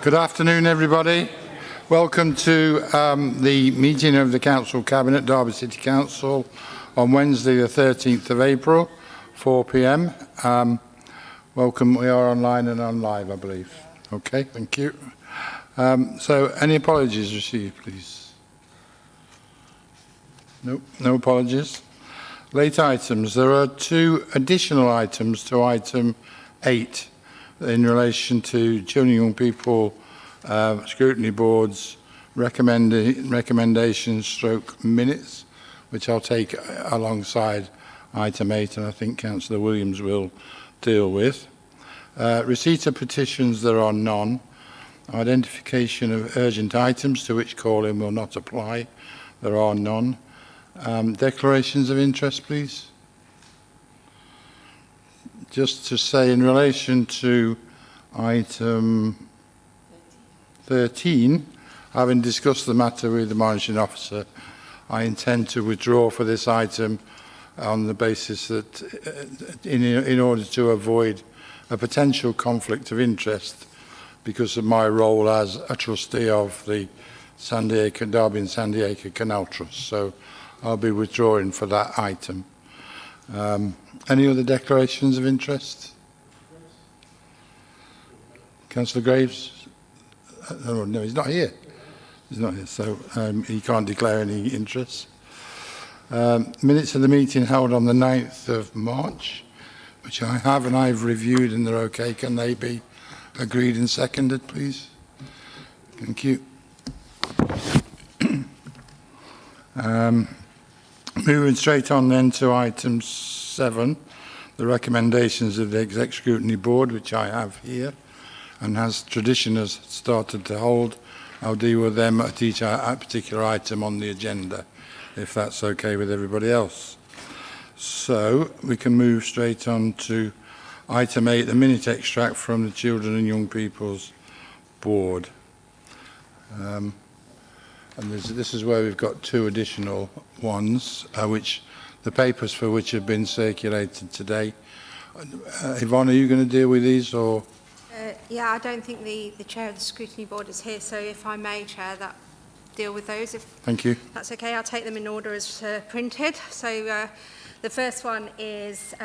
Good afternoon, everybody. Welcome to the meeting of the Council Cabinet, Derby City Council, on Wednesday the 13th of April, 4 p.m. Welcome. We are online and on live, I believe. Okay, thank you. So, any apologies received, please? Nope, no apologies. Late items. There are two additional items to item 8 in relation to Children and Young People Scrutiny Board's recommendations stroke minutes, which I'll take alongside item 8, and I think Councillor Williams will deal with. Receipt of petitions, there are none. Identification of urgent items to which call-in will not apply, there are none. Declarations of interest, please. Just to say, in relation to item 13, having discussed the matter with the monitoring officer, I intend to withdraw for this item on the basis that in order to avoid a potential conflict of interest because of my role as a trustee of the Derby and Sandy Acre Canal Trust. So I'll be withdrawing for that item. Any other declarations of interest? Councillor Graves? No, he's not here. He's not here, so he can't declare any interest. Minutes of the meeting held on the 9th of March, which I have and I've reviewed and they're okay. Can they be agreed and seconded, please? Thank you. Moving straight on then to item 7, the recommendations of the Exec Scrutiny Board, which I have here, and as tradition has started to hold, I'll deal with them at each particular item on the agenda, if that's okay with everybody else. So we can move straight on to item 8, the minute extract from the Children and Young People's Board. And this is where we've got two additional ones, which the papers for which have been circulated today. Yvonne, are you going to deal with these, or? Yeah, I don't think the chair of the Scrutiny Board is here, so if I may, Chair, deal with those. Thank you. That's okay, I'll take them in order as printed. So the first one is,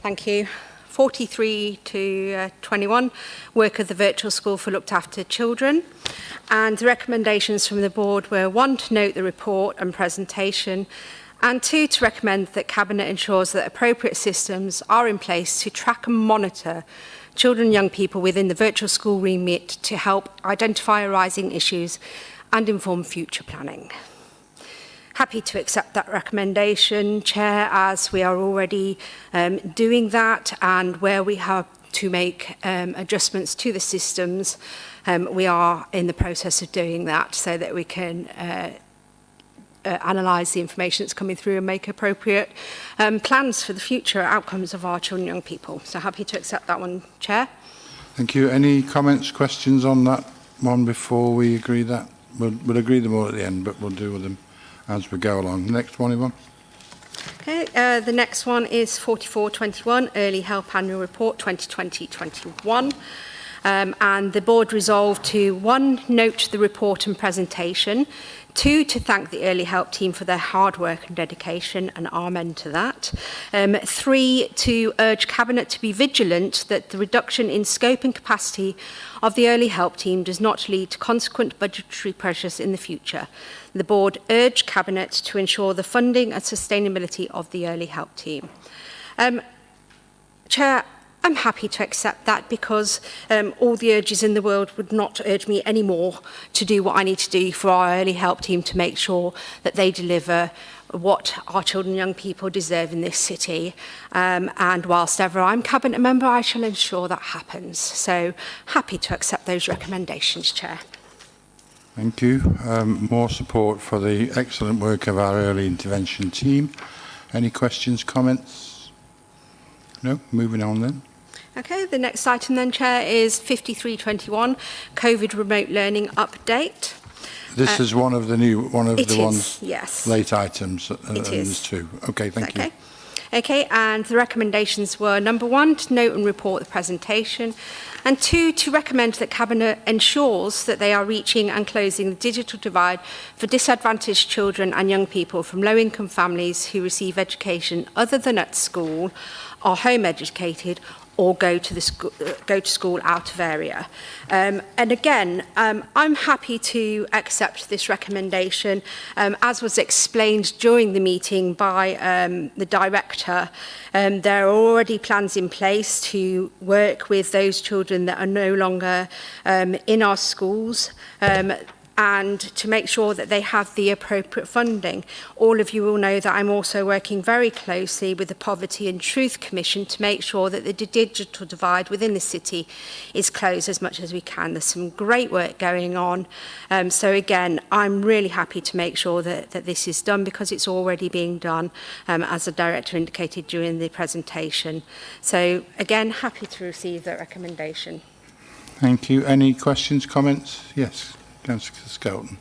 thank you, 43 to 21, work of the virtual school for looked after children. And the recommendations from the board were 1, to note the report and presentation, and 2, to recommend that Cabinet ensures that appropriate systems are in place to track and monitor children and young people within the virtual school remit to help identify arising issues and inform future planning. Happy to accept that recommendation, Chair, as we are already doing that, and where we have to make adjustments to the systems, we are in the process of doing that so that we can analyse the information that's coming through and make appropriate plans for the future outcomes of our children and young people. So happy to accept that one, Chair. Thank you. Any comments, questions on that one before we agree that? We'll agree them all at the end, but we'll deal with them as we go along. Next one, Yvonne. Okay, the next one is 4421, Early Help Annual Report 2020-21. And the board resolved to 1, note the report and presentation, 2, to thank the early help team for their hard work and dedication, and amen to that. 3, to urge Cabinet to be vigilant that the reduction in scope and capacity of the early help team does not lead to consequent budgetary pressures in the future. The board urged Cabinet to ensure the funding and sustainability of the early help team. Chair, I'm happy to accept that because all the urges in the world would not urge me anymore to do what I need to do for our early help team to make sure that they deliver what our children and young people deserve in this city. And whilst ever I'm Cabinet member, I shall ensure that happens. So happy to accept those recommendations, Chair. Thank you. More support for the excellent work of our early intervention team. Any questions, comments? No? Moving on then. Okay, the next item then, Chair, is 5321, COVID remote learning update. This is one of the ones, yes. late items. It is. There's 2. Okay, thank you. Okay, and the recommendations were: number 1, to note and report the presentation, and 2, to recommend that Cabinet ensures that they are reaching and closing the digital divide for disadvantaged children and young people from low-income families who receive education other than at school, are home educated, or go to school out of area. And again, I'm happy to accept this recommendation. As was explained during the meeting by the director, there are already plans in place to work with those children that are no longer in our schools, and to make sure that they have the appropriate funding. All of you will know that I'm also working very closely with the Poverty and Truth Commission to make sure that the digital divide within the city is closed as much as we can. There's some great work going on. So again, I'm really happy to make sure that this is done, because it's already being done, as the director indicated during the presentation. So again, happy to receive that recommendation. Thank you. Any questions, comments? Yes. Councillor Skelton.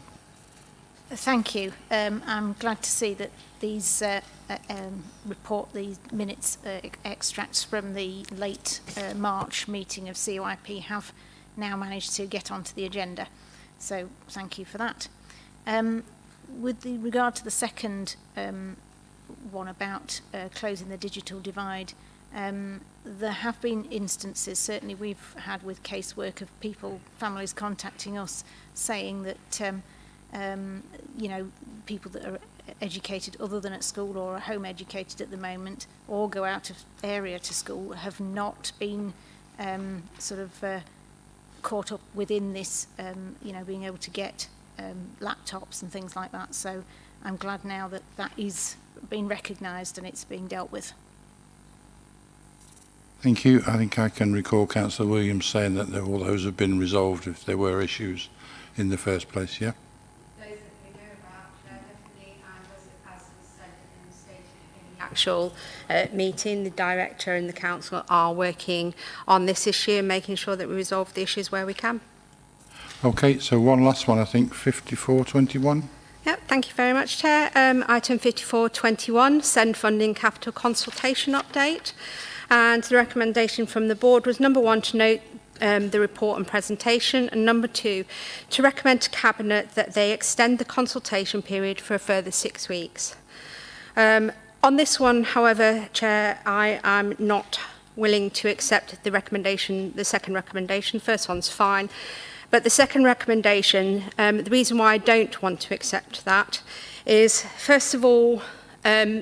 Thank you. I'm glad to see that these these minutes extracts from the late March meeting of COIP have now managed to get onto the agenda. So thank you for that. With regard to the second one about closing the digital divide, there have been instances, certainly we've had with casework, of families contacting us saying that, people that are educated other than at school or are home educated at the moment or go out of area to school have not been caught up within this, being able to get laptops and things like that. So I'm glad now that that is being recognised and it's being dealt with. Thank you. I think I can recall Councillor Williams saying that all those have been resolved if there were issues in the first place, yeah? Those that we know about, definitely, and as said and stated in the actual meeting, the director and the council are working on this issue and making sure that we resolve the issues where we can. Okay, so one last one, I think, 5421. Yep, thank you very much, Chair. Item 5421, send funding capital consultation update. And the recommendation from the board was: number 1, to note the report and presentation, and number 2, to recommend to Cabinet that they extend the consultation period for a further 6 weeks. On this one, however, Chair, I am not willing to accept the recommendation, the second recommendation. First one's fine, but the second recommendation, the reason why I don't want to accept that is, first of all,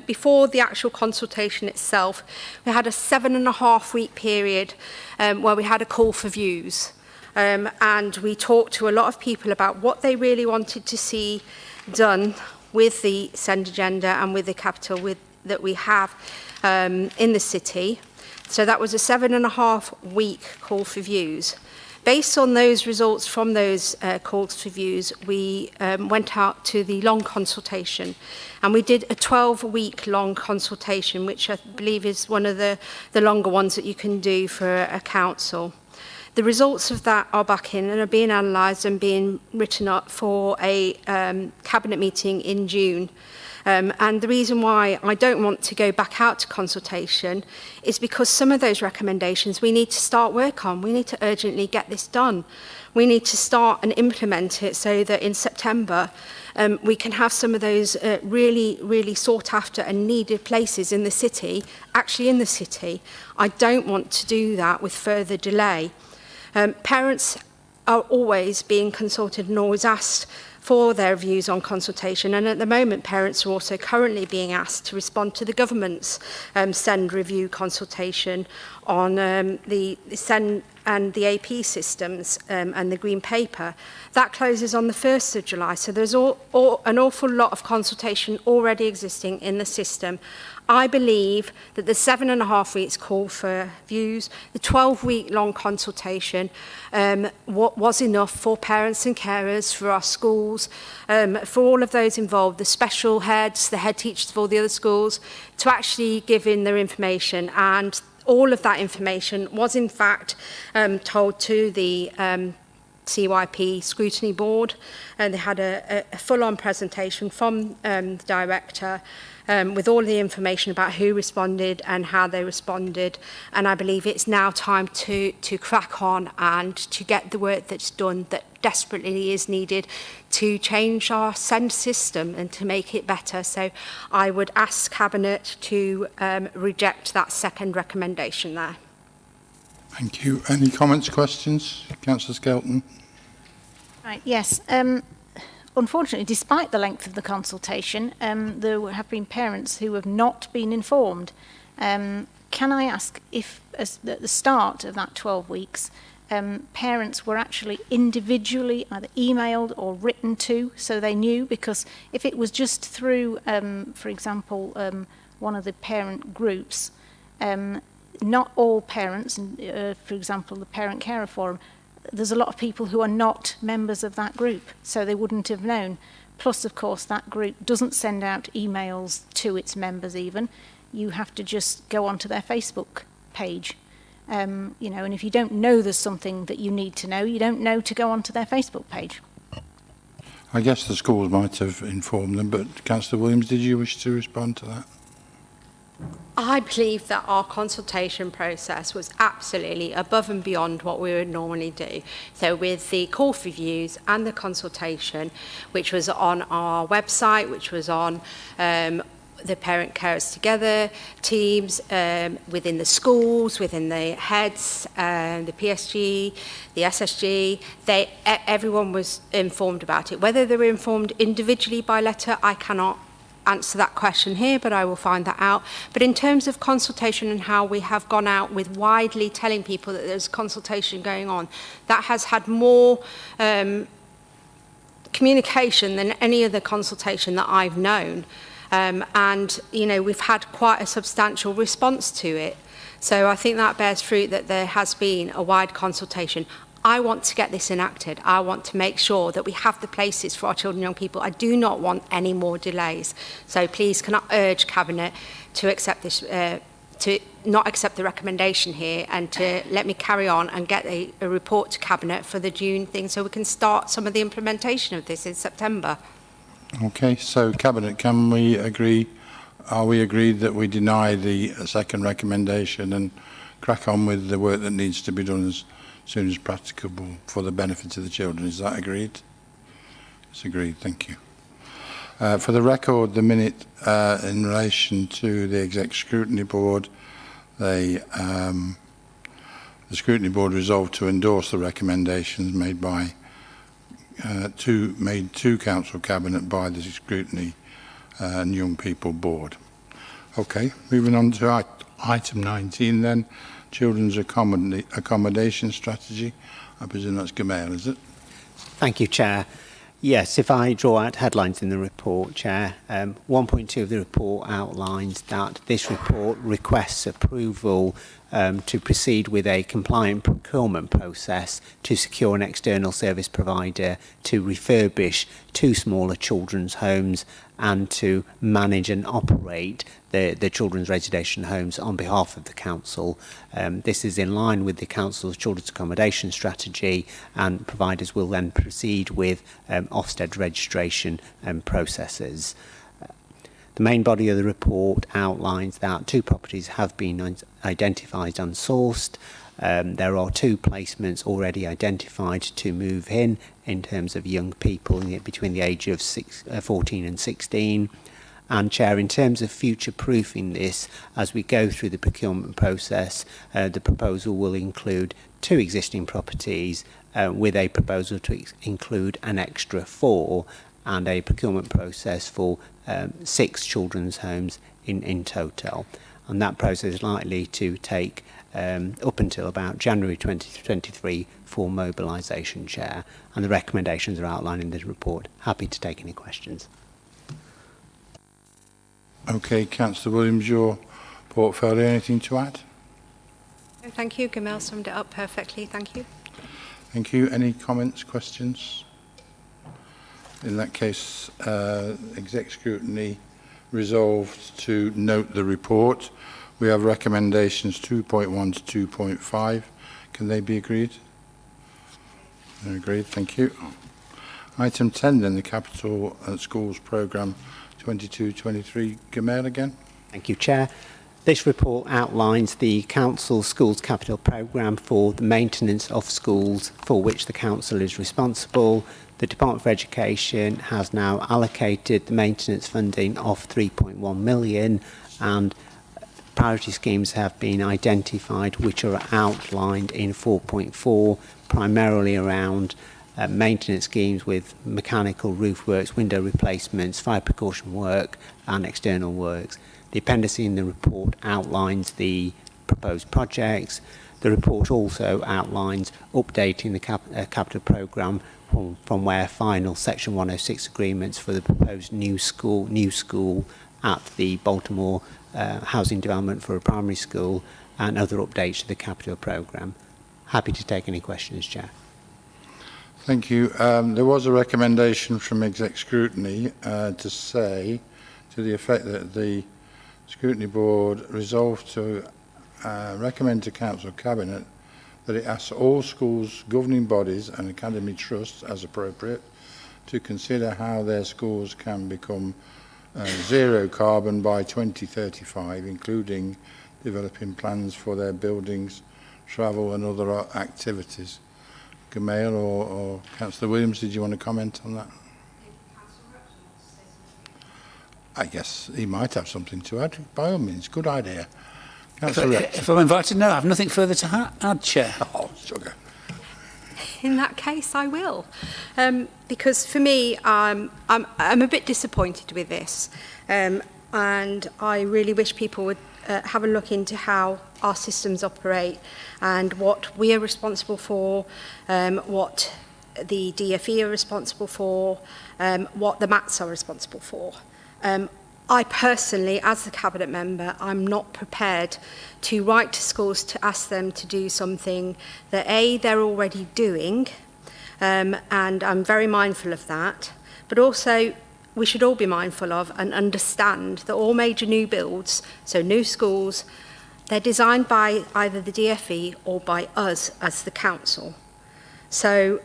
before the actual consultation itself, we had a 7.5-week period where we had a call for views. And we talked to a lot of people about what they really wanted to see done with the SEND agenda and with the capital that we have in the city. So that was a 7.5-week call for views. Based on those results from those calls for views, we went out to the long consultation, and we did a 12-week long consultation, which I believe is one of the longer ones that you can do for a council. The results of that are back in and are being analysed and being written up for a cabinet meeting in June. And the reason why I don't want to go back out to consultation is because some of those recommendations we need to start work on. We need to urgently get this done. We need to start and implement it so that in September we can have some of those really, really sought after and needed places in the city, actually in the city. I don't want to do that with further delay. Parents are always being consulted and always asked for their views on consultation, and at the moment parents are also currently being asked to respond to the government's SEND review consultation on the SEND and the AP systems and the Green Paper. That closes on the 1st of July, so there's an awful lot of consultation already existing in the system. I believe that the 7.5 weeks call for views, the 12-week long consultation, what was enough for parents and carers, for our schools, for all of those involved, the special heads, the head teachers of all the other schools, to actually give in their information. And all of that information was in fact told to the CYP Scrutiny Board, and they had a full-on presentation from the director with all the information about who responded and how they responded. And I believe it's now time to crack on and to get the work that's done that desperately is needed to change our SEND system and to make it better. So I would ask Cabinet to reject that second recommendation there. Thank you. Any comments, questions? Councillor Skelton. Right, yes. Unfortunately, despite the length of the consultation, there have been parents who have not been informed. Can I ask if, at the start of that 12 weeks, parents were actually individually either emailed or written to, so they knew? Because if it was just through, for example, one of the parent groups, not all parents, for example, the Parent Carer Forum, there's a lot of people who are not members of that group, so they wouldn't have known. Plus, of course, that group doesn't send out emails to its members even. You have to just go onto their Facebook page. And if you don't know there's something that you need to know, you don't know to go onto their Facebook page. I guess the schools might have informed them, but Councillor Williams, did you wish to respond to that? I believe that our consultation process was absolutely above and beyond what we would normally do. So with the call for views and the consultation, which was on our website, which was on the Parent Carers Together teams, within the schools, within the heads, the PSG, the SSG, everyone was informed about it. Whether they were informed individually by letter, I cannot answer that question here, but I will find that out. But in terms of consultation and how we have gone out with widely telling people that there's consultation going on, that has had more communication than any other consultation that I've known. And, we've had quite a substantial response to it. So I think that bears fruit that there has been a wide consultation. I want to get this enacted. I want to make sure that we have the places for our children and young people. I do not want any more delays. So please, can I urge Cabinet to accept this, to not accept the recommendation here and to let me carry on and get a report to Cabinet for the June thing so we can start some of the implementation of this in September. Okay, so Cabinet, can we agree, are we agreed that we deny the second recommendation and crack on with the work that needs to be done as soon as practicable for the benefit of the children? Is that agreed? It's agreed, thank you. For the record, the minute in relation to the Exec Scrutiny Board, the Scrutiny Board resolved to endorse the recommendations made by to Council Cabinet by the Scrutiny and Young People Board. Okay, moving on to item 19 then, Children's Accommodation Strategy. I presume that's Gamal, is it? Thank you, Chair. Yes, if I draw out headlines in the report, Chair, 1.2 of the report outlines that this report requests approval to proceed with a compliant procurement process to secure an external service provider to refurbish 2 smaller children's homes and to manage and operate the children's residential homes on behalf of the council. This is in line with the council's children's accommodation strategy, and providers will then proceed with Ofsted registration processes. The main body of the report outlines that 2 properties have been identified and sourced. There are 2 placements already identified to move in terms of young people between the age of 14 and 16. And Chair, in terms of future-proofing this, as we go through the procurement process, the proposal will include 2 existing properties with a proposal to include an extra 4, and a procurement process for 6 children's homes in total. And that process is likely to take up until about January 2023 for mobilisation, Chair. And the recommendations are outlined in this report. Happy to take any questions. Okay, Councillor Williams, your portfolio, anything to add? Thank you. Gamal summed it up perfectly. Thank you. Thank you. Any comments, questions? In that case, Exec Scrutiny resolved to note the report. We have recommendations 2.1 to 2.5. Can they be agreed? Agreed, thank you. Item 10 then, the Capital Schools Programme 22-23. Gamal again. Thank you, Chair. This report outlines the Council Schools Capital Programme for the maintenance of schools for which the Council is responsible. The Department for Education has now allocated the maintenance funding of 3.1 million, and priority schemes have been identified which are outlined in 4.4, primarily around maintenance schemes with mechanical roof works, window replacements, fire precaution work and external works. The appendice in the report outlines the proposed projects. The report also outlines updating the capital programme from where final Section 106 agreements for the proposed new school at the Baltimore housing development for a primary school and other updates to the capital programme. Happy to take any questions, Chair. Thank you. There was a recommendation from Exec Scrutiny to say, to the effect that the Scrutiny Board resolved to recommend to Council Cabinet that it asks all schools' governing bodies and academy trusts, as appropriate, to consider how their schools can become zero carbon by 2035, including developing plans for their buildings, travel and other activities. Gamal or Councillor Williams, did you want to comment on that? I guess he might have something to add. By all means, good idea. If I'm invited, no, I have nothing further to add, Chair. Oh, sugar. In that case, I will. Because for me, I'm a bit disappointed with this. And I really wish people would have a look into how our systems operate and what we are responsible for, what the DFE are responsible for, what the MATs are responsible for. I personally, as the Cabinet member, I'm not prepared to write to schools to ask them to do something that A, they're already doing, and I'm very mindful of that, but also we should all be mindful of and understand that all major new builds, so new schools, they're designed by either the DFE or by us as the council. So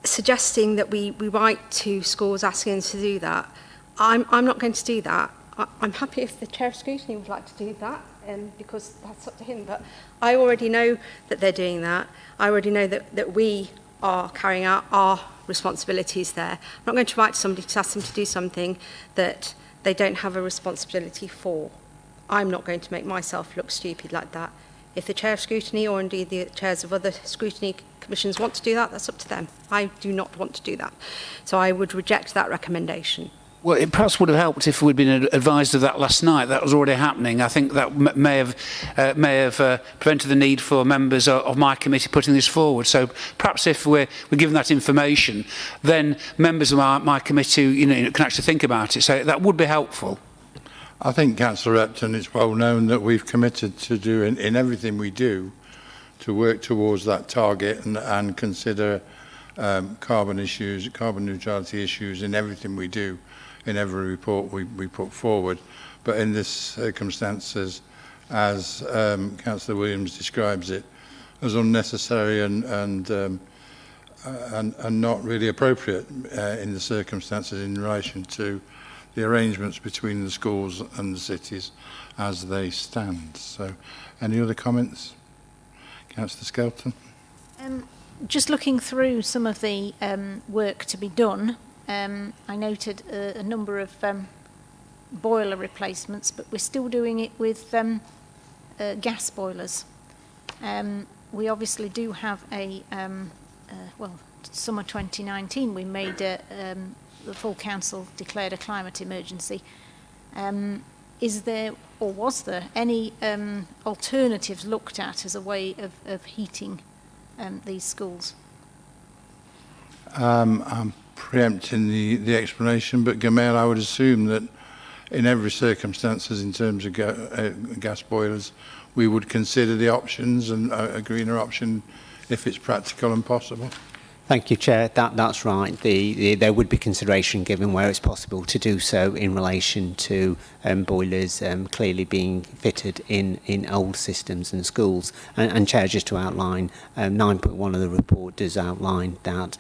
suggesting that we write to schools asking them to do that, I'm not going to do that. I'm happy if the Chair of Scrutiny would like to do that, because that's up to him. But I already know that they're doing that. I already know that we are carrying out our responsibilities there. I'm not going to write to somebody to ask them to do something that they don't have a responsibility for. I'm not going to make myself look stupid like that. If the Chair of Scrutiny or indeed the chairs of other scrutiny commissions want to do that, that's up to them. I do not want to do that. So I would reject that recommendation. Well, it perhaps would have helped if we'd been advised of that last night. That was already happening. I think that may have prevented the need for members of my committee putting this forward. So perhaps if we're given that information, then members of my committee, can actually think about it. So that would be helpful. I think, Councillor Repton, it's well known that we've committed to do in everything we do to work towards that target and consider carbon issues, carbon neutrality issues in everything we do, in every report we put forward. But in this circumstances, as Councillor Williams describes it, as unnecessary and not really appropriate in the circumstances in relation to the arrangements between the schools and the cities as they stand. So, any other comments? Councillor Skelton? Just looking through some of the work to be done, I noted a number of boiler replacements, but we're still doing it with gas boilers. We obviously do have summer 2019 we made the full council declared a climate emergency. Is there or was there any alternatives looked at as a way of heating these schools? I'm preempting the explanation, but Gamal, I would assume that in every circumstances in terms of gas boilers, we would consider the options and a greener option if it's practical and possible. Thank you, Chair. That's right. There would be consideration given where it's possible to do so in relation to boilers clearly being fitted in old systems and schools. And Chair, just to outline, 9.1 of the report does outline that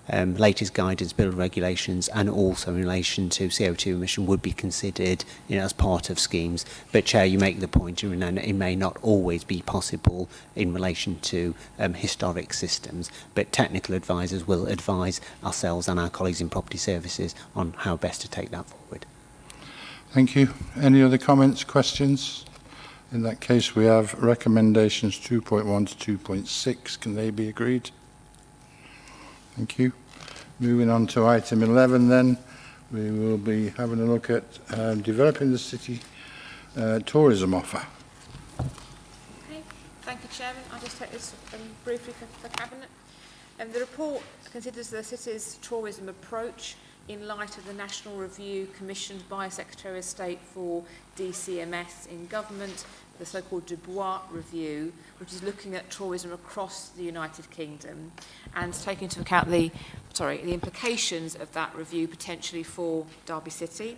latest guidance, build regulations, and also in relation to CO2 emission would be considered as part of schemes. But Chair, you make the point, it may not always be possible in relation to historic systems, but technical advisors will advise ourselves and our colleagues in property services on how best to take that forward. Thank you. Any other comments, questions? In that case, we have recommendations 2.1 to 2.6. Can they be agreed? Thank you. Moving on to item 11 then, we will be having a look at developing the city tourism offer. Okay. Thank you, Chairman. I'll just take this briefly for Cabinet. The report considers the city's tourism approach in light of the national review commissioned by Secretary of State for DCMS in government, the so-called Dubois Review, which is looking at tourism across the United Kingdom and taking into account the implications of that review potentially for Derby City.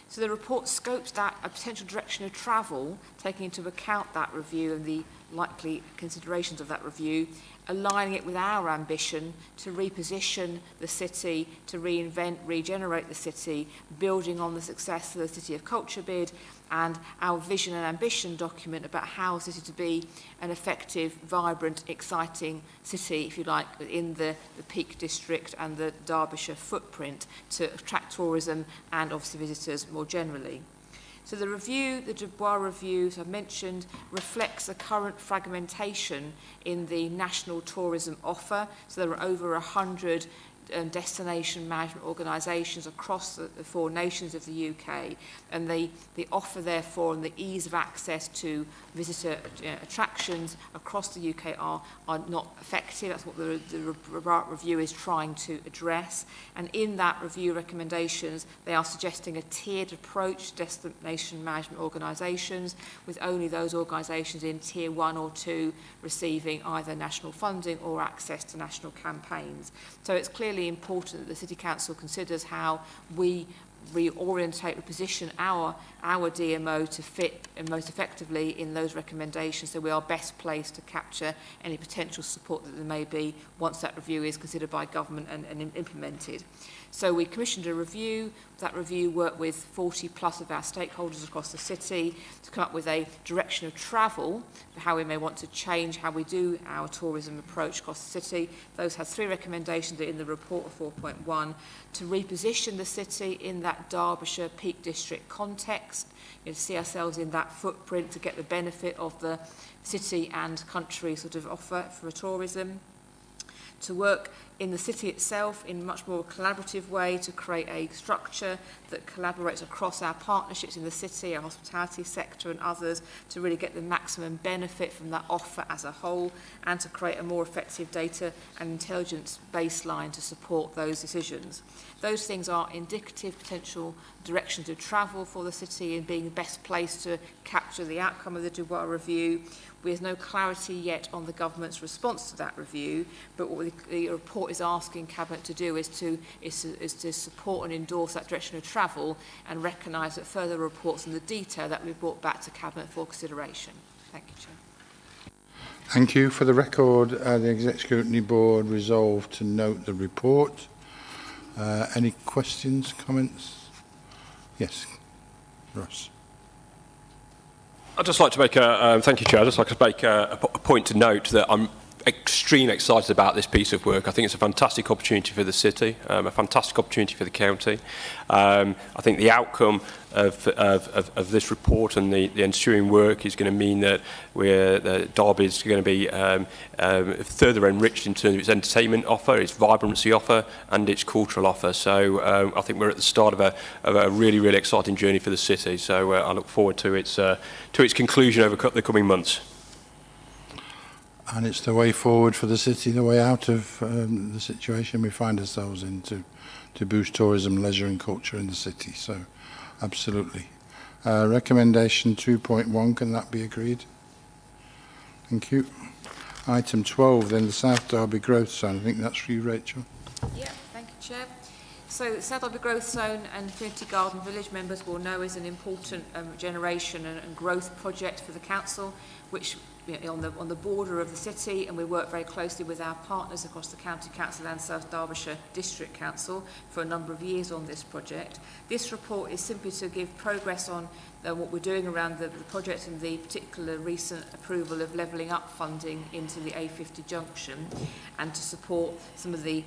So the report scopes that a potential direction of travel, taking into account that review and the likely considerations of that review, aligning it with our ambition to reposition the city, to reinvent, regenerate the city, building on the success of the City of Culture bid and our vision and ambition document about how the city to be an effective, vibrant, exciting city, if you like, in the Peak District and the Derbyshire footprint to attract tourism and obviously visitors more generally. So the review, the Dubois Review, as I've mentioned, reflects the current fragmentation in the national tourism offer. So there are over 100 destination management organisations across the 4 nations of the UK, and the offer therefore and the ease of access to visitor attractions across the UK are not effective. That's what the review is trying to address, and in that review recommendations they are suggesting a tiered approach to destination management organisations, with only those organisations in tier 1 or 2 receiving either national funding or access to national campaigns. So it's clearly important that the City Council considers how we reorientate, reposition our DMO to fit most effectively in those recommendations, so we are best placed to capture any potential support that there may be once that review is considered by government and implemented. So we commissioned a review. That review worked with 40 plus of our stakeholders across the city to come up with a direction of travel for how we may want to change how we do our tourism approach across the city. Those had 3 recommendations in the report of 4.1 to reposition the city in that Derbyshire Peak District context, to see ourselves in that footprint to get the benefit of the city and country sort of offer for tourism, to work in the city itself in a much more collaborative way to create a structure that collaborates across our partnerships in the city, our hospitality sector and others, to really get the maximum benefit from that offer as a whole, and to create a more effective data and intelligence baseline to support those decisions. Those things are indicative potential directions of travel for the city and being the best place to capture the outcome of the Dubois Review. There's no clarity yet on the government's response to that review, but what the report is asking Cabinet to do is to support and endorse that direction of travel and recognise that further reports on the detail that will be brought back to Cabinet for consideration. Thank you, Chair. Thank you. For the record, the Exec Scrutiny Board resolved to note the report. Any questions, comments? Yes, Ross. I'd just like to make thank you, Chair. I'd just like to make a point to note that I'm extremely excited about this piece of work. I think it's a fantastic opportunity for the city, a fantastic opportunity for the county. I think the outcome of this report and the ensuing work is going to mean that Derby is going to be further enriched in terms of its entertainment offer, its vibrancy offer, and its cultural offer. So I think we're at the start of a really, really exciting journey for the city. So I look forward to its conclusion over the coming months. And it's the way forward for the city, the way out of the situation we find ourselves in to boost tourism, leisure and culture in the city. So, absolutely. Recommendation 2.1, can that be agreed? Thank you. Item 12, then the South Derby Growth Zone. I think that's for you, Rachel. Yeah, thank you, Chair. So South Derby Growth Zone and Infinity Garden Village members will know is an important generation and growth project for the council, which on the border of the city, and we work very closely with our partners across the County Council and South Derbyshire District Council for a number of years on this project. This report is simply to give progress on what we're doing around the project and the particular recent approval of levelling up funding into the A50 junction, and to support some of the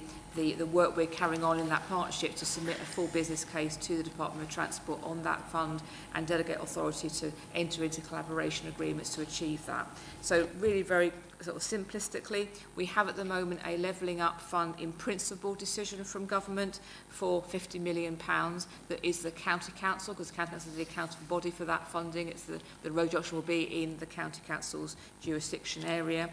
work we're carrying on in that partnership to submit a full business case to the Department of Transport on that fund and delegate authority to enter into collaboration agreements to achieve that. So really very sort of simplistically, we have at the moment a levelling up fund in principle decision from government for £50 million that is the County Council, because the County Council is the accountable body for that funding. It's the road junction will be in the County Council's jurisdiction area.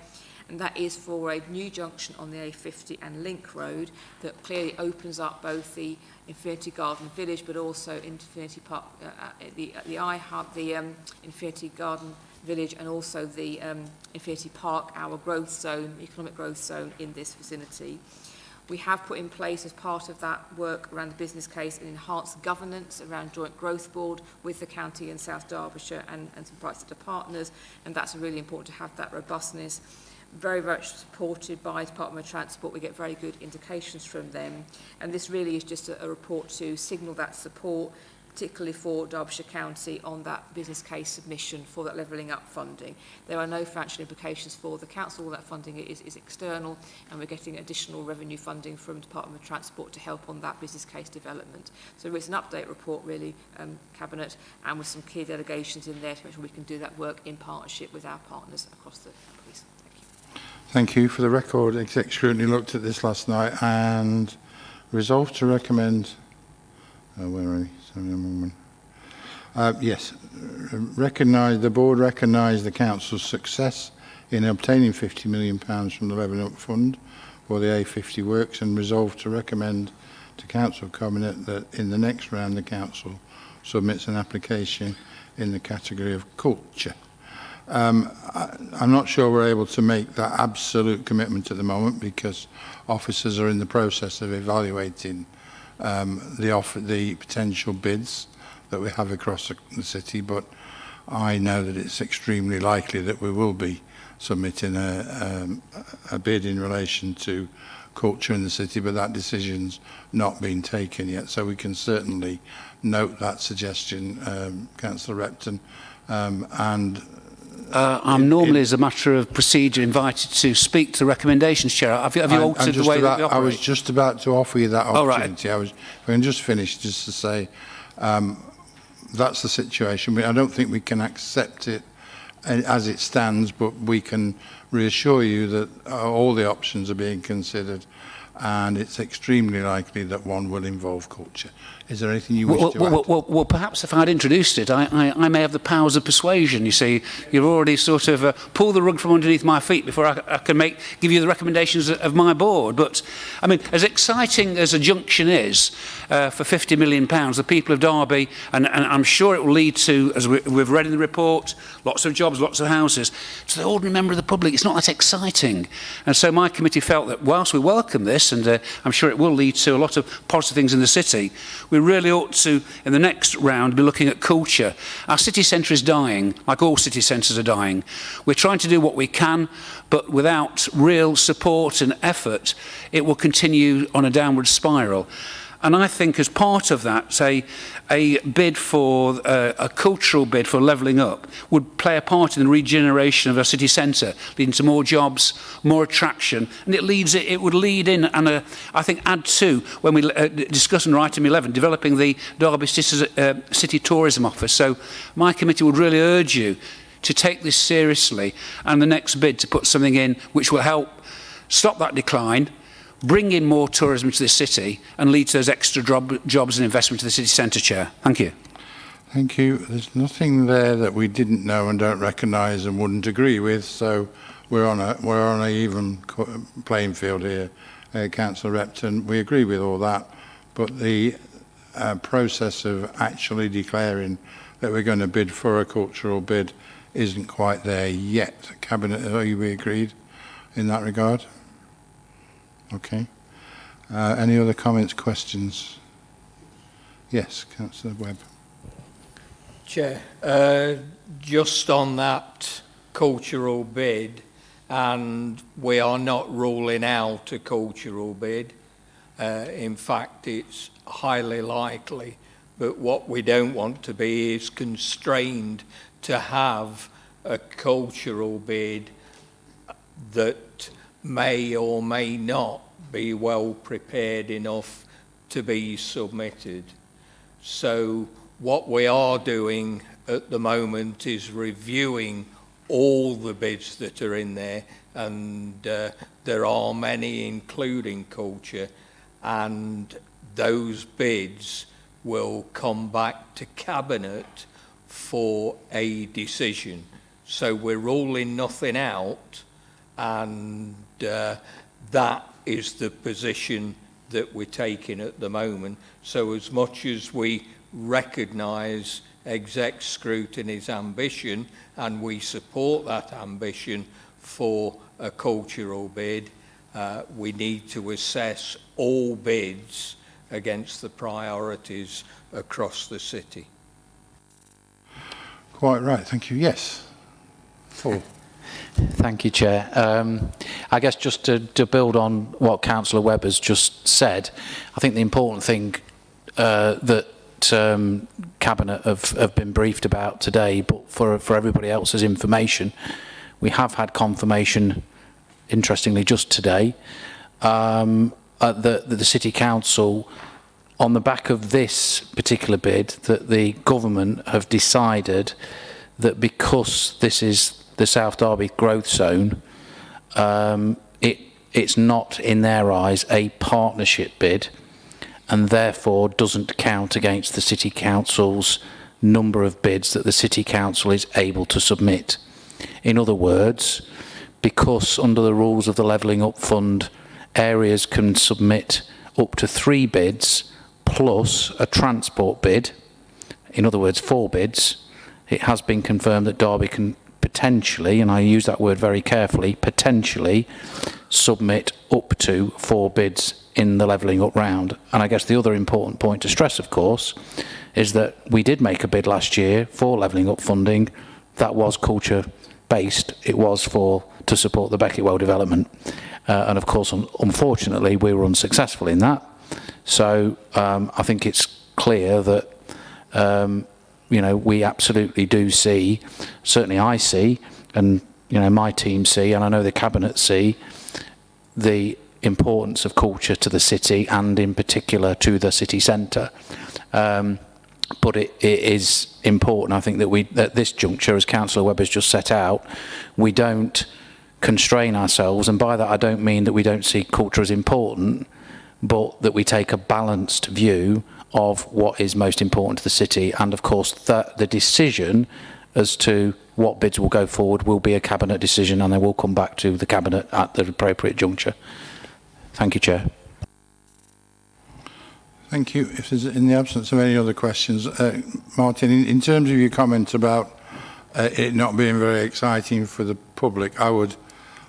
And that is for a new junction on the A50 and Link Road that clearly opens up both the Infinity Garden Village, but also Infinity Park, the iHub, the Infinity Garden Village, and also the Infinity Park, our growth zone, economic growth zone in this vicinity. We have put in place as part of that work around the business case an enhanced governance around joint growth board with the county and South Derbyshire and some private sector partners, and that's really important to have that robustness. Very much supported by the Department of Transport. We get very good indications from them, and this really is just a report to signal that support, particularly for Derbyshire County on that business case submission for that levelling up funding. There are no financial implications for the council. All that funding is external, and we're getting additional revenue funding from the Department of Transport to help on that business case development. So it's an update report really, Cabinet, and with some key delegations in there to make sure we can do that work in partnership with our partners across the police. Thank you. For the record, Exec Scrutiny looked at this last night and resolved to recommend... where are we? Yes. The board recognised the council's success in obtaining £50 million from the Levelling Up Fund for the A50 works, and resolved to recommend to Council Cabinet that in the next round the council submits an application in the category of culture. I'm not sure we're able to make that absolute commitment at the moment because officers are in the process of evaluating the potential bids that we have across the city, but I know that it's extremely likely that we will be submitting a bid in relation to culture in the city, but that decision's not been taken yet, so we can certainly note that suggestion, Councillor Repton, and I'm normally, as a matter of procedure, invited to speak to recommendations, Chair. Have you altered the way that we operate? I was just about to offer you that opportunity. Right. If I can just finish, just to say, that's the situation. I don't think we can accept it as it stands, but we can reassure you that all the options are being considered, and it's extremely likely that one will involve culture. Is there anything you wish to add? Well, perhaps if I'd introduced it, I may have the powers of persuasion. You see, you've already sort of pulled the rug from underneath my feet before I can give you the recommendations of my board. But, I mean, as exciting as a junction is for £50 million, the people of Derby, and I'm sure it will lead to, as we've read in the report, lots of jobs, lots of houses, to the ordinary member of the public, it's not that exciting. And so my committee felt that whilst we welcome this, and I'm sure it will lead to a lot of positive things in the city, we really ought to, in the next round, be looking at culture. Our city centre is dying, like all city centres are dying. We're trying to do what we can, but without real support and effort, it will continue on a downward spiral. And I think as part of that, a bid for, a cultural bid for levelling up would play a part in the regeneration of our city centre, leading to more jobs, more attraction, and it would lead in and I think add to, when we discuss under item 11, developing the Derby City Tourism Office. So my committee would really urge you to take this seriously, and the next bid to put something in which will help stop that decline, bring in more tourism to the city, and lead to those extra jobs and investment to the city centre, Chair. Thank you. Thank you. There's nothing there that we didn't know and don't recognise and wouldn't agree with, so we're on a even playing field here. Councillor Repton, we agree with all that, but the process of actually declaring that we're going to bid for a cultural bid isn't quite there yet. Cabinet, are we agreed? in that regard? Okay. Any other comments, questions? Yes, Councillor Webb. Chair, just on that cultural bid, and we are not ruling out a cultural bid. In fact, it's highly likely, but what we don't want to be is constrained to have a cultural bid that may or may not be well prepared enough to be submitted. So what we are doing at the moment is reviewing all the bids that are in there, and there are many, including culture, and those bids will come back to Cabinet for a decision. So we're ruling nothing out, and that is the position that we're taking at the moment. So as much as we recognise exec scrutiny's ambition, and we support that ambition for a cultural bid, we need to assess all bids against the priorities across the city. Quite right, thank you. Yes. Paul. Thank you, Chair. I guess just to build on what Councillor Webb has just said, I think the important thing that Cabinet have been briefed about today, but for everybody else's information, we have had confirmation, interestingly just today, that the City Council, on the back of this particular bid, that the government have decided that because this is the South Derby growth zone, it's not, in their eyes, a partnership bid, and therefore doesn't count against the City Council's number of bids that the City Council is able to submit. In other words, because under the rules of the Levelling Up Fund, areas can submit up to 3 bids plus a transport bid, in other words 4 bids, it has been confirmed that Derby can potentially, and I use that word very carefully, potentially submit up to 4 bids in the Levelling Up round. And I guess the other important point to stress, of course, is that we did make a bid last year for Levelling Up funding that was culture based. It was to support the Beckett Well development, and of course unfortunately we were unsuccessful in that. So I think it's clear that we absolutely do see, certainly I see, and my team see, and I know the Cabinet see, the importance of culture to the city, and in particular to the city centre. But it is important, I think, that we, at this juncture, as Councillor Webb has just set out, we don't constrain ourselves, and by that I don't mean that we don't see culture as important, but that we take a balanced view of what is most important to the city, and of course the decision as to what bids will go forward will be a Cabinet decision, and they will come back to the Cabinet at the appropriate juncture. Thank you, Chair. Thank you. If there's, in the absence of any other questions, Martin, in terms of your comment about it not being very exciting for the public, I would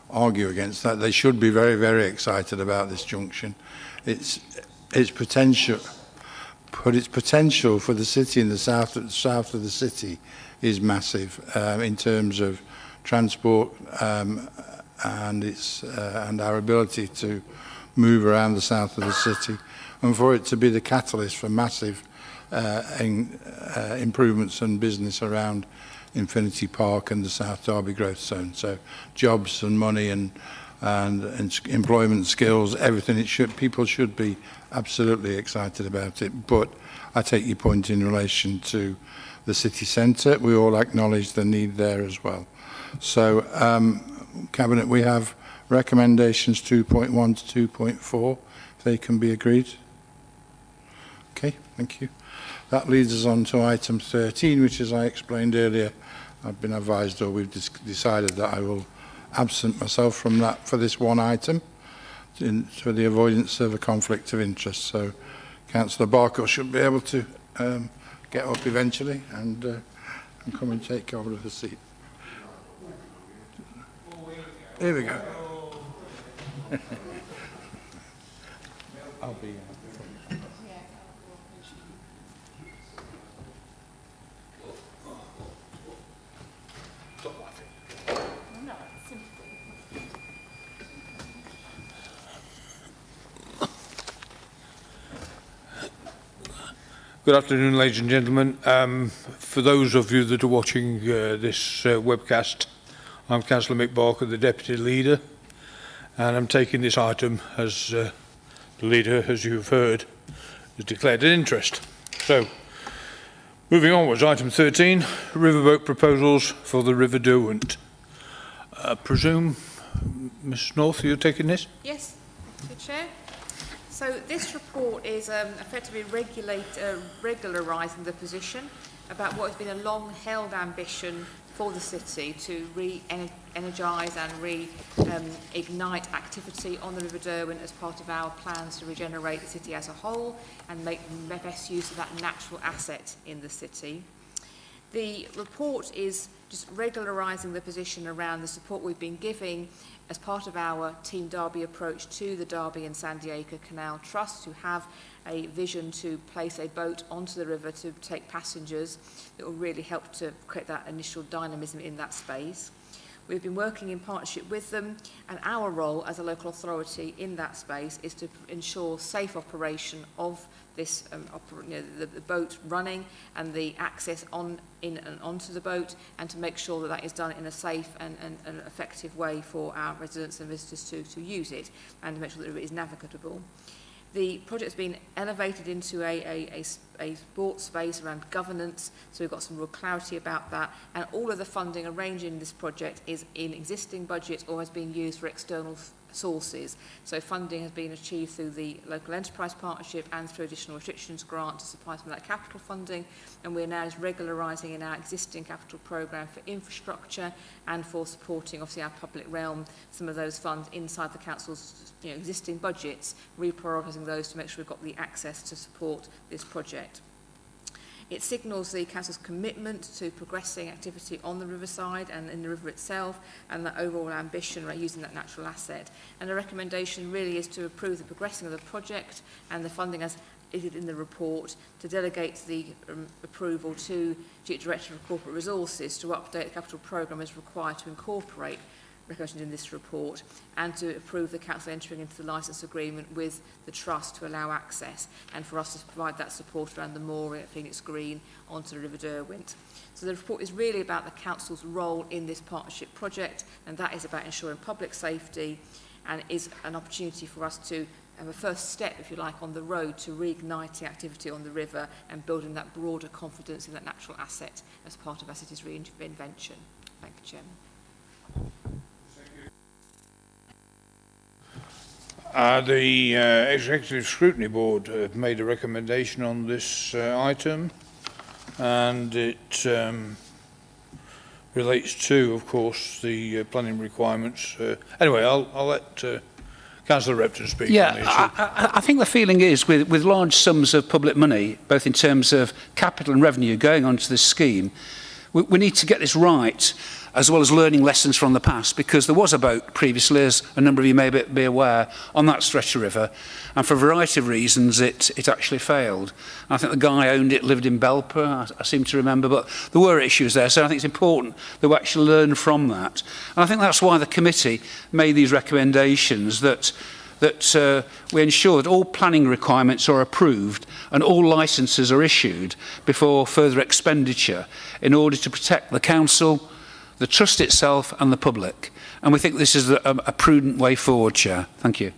argue against that. They should be very, very excited about this junction. Its potential, but its potential for the city in the south of the city is massive in terms of transport and our ability to move around the south of the city, and for it to be the catalyst for massive improvements and business around Infinity Park and the South Derby growth zone. So jobs and money and employment skills, everything. People should be absolutely excited about it. But I take your point in relation to the city centre. We all acknowledge the need there as well. So Cabinet, we have recommendations 2.1 to 2.4, if they can be agreed. Okay, thank you. That leads us on to item 13, which, as I explained earlier, I've been advised, or we've decided that I will absent myself from that for this one item for the avoidance of a conflict of interest. So Councillor Barker should be able to get up eventually and come and take over the seat. Here we go. I'll be Good afternoon, ladies and gentlemen. For those of you that are watching this webcast, I'm Councillor Mick Barker, the Deputy Leader, and I'm taking this item as the Leader, as you've heard, has declared an interest. So, moving onwards, item 13, riverboat proposals for the River Derwent. Presume, Ms North, you're taking this? Yes, thank you, Chair. So this report is effectively regularising the position about what has been a long-held ambition for the city to re-energise and reignite activity on the River Derwent as part of our plans to regenerate the city as a whole and make the best use of that natural asset in the city. The report is just regularising the position around the support we've been giving as part of our Team Derby approach to the Derby and Sandiacre Canal Trust, who have a vision to place a boat onto the river to take passengers that will really help to create that initial dynamism in that space. We've been working in partnership with them, and our role as a local authority in that space is to ensure safe operation of this, the boat running and the access in and onto the boat, and to make sure that that is done in a safe and effective way for our residents and visitors to use it, and to make sure that it is navigable. The project has been elevated into a sport space around governance, so we've got some real clarity about that, and all of the funding arranged in this project is in existing budget or has been used for external sources. So funding has been achieved through the local enterprise partnership and through additional restrictions grant to supply some of that capital funding, and we're now just regularising in our existing capital programme for infrastructure and for supporting obviously our public realm some of those funds inside the council's existing budgets, reprioritising those to make sure we've got the access to support this project. It signals the Council's commitment to progressing activity on the riverside and in the river itself, and that overall ambition around using that natural asset. And the recommendation really is to approve the progressing of the project and the funding as is in the report, to delegate the approval to the Director of Corporate Resources to update the capital programme as required to incorporate recommendations in this report, and to approve the council entering into the licence agreement with the trust to allow access, and for us to provide that support around the mooring at Phoenix Green onto the River Derwent. So the report is really about the council's role in this partnership project, and that is about ensuring public safety, and is an opportunity for us to have a first step, if you like, on the road to reigniting activity on the river and building that broader confidence in that natural asset as part of our city's reinvention. Thank you, Chairman. The Executive Scrutiny Board have made a recommendation on this item, and it relates to, of course, the planning requirements. Anyway, I'll let Councillor Repton speak on the issue. I think the feeling is with large sums of public money, both in terms of capital and revenue going onto this scheme, we need to get this right, as well as learning lessons from the past, because there was a boat previously, as a number of you may be aware, on that stretch of river, and for a variety of reasons it actually failed. And I think the guy owned it, lived in Belper, I seem to remember, but there were issues there, so I think it's important that we actually learn from that. And I think that's why the committee made these recommendations, that we ensure that all planning requirements are approved and all licences are issued before further expenditure, in order to protect the council, the trust itself and the public. And we think this is a prudent way forward, Chair. Thank you.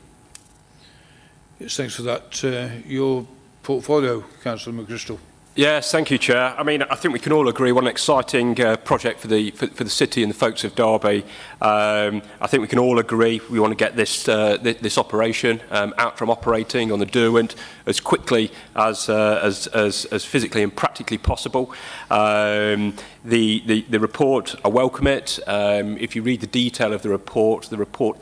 Yes, thanks for that. Your portfolio, Councillor McChrystal. Yes, thank you, Chair. I mean, I think we can all agree what an exciting project for the city and the folks of Derby. I think we can all agree we want to get this this operation out from operating on the Derwent as quickly as physically and practically possible. The report, I welcome it. If you read the detail of the report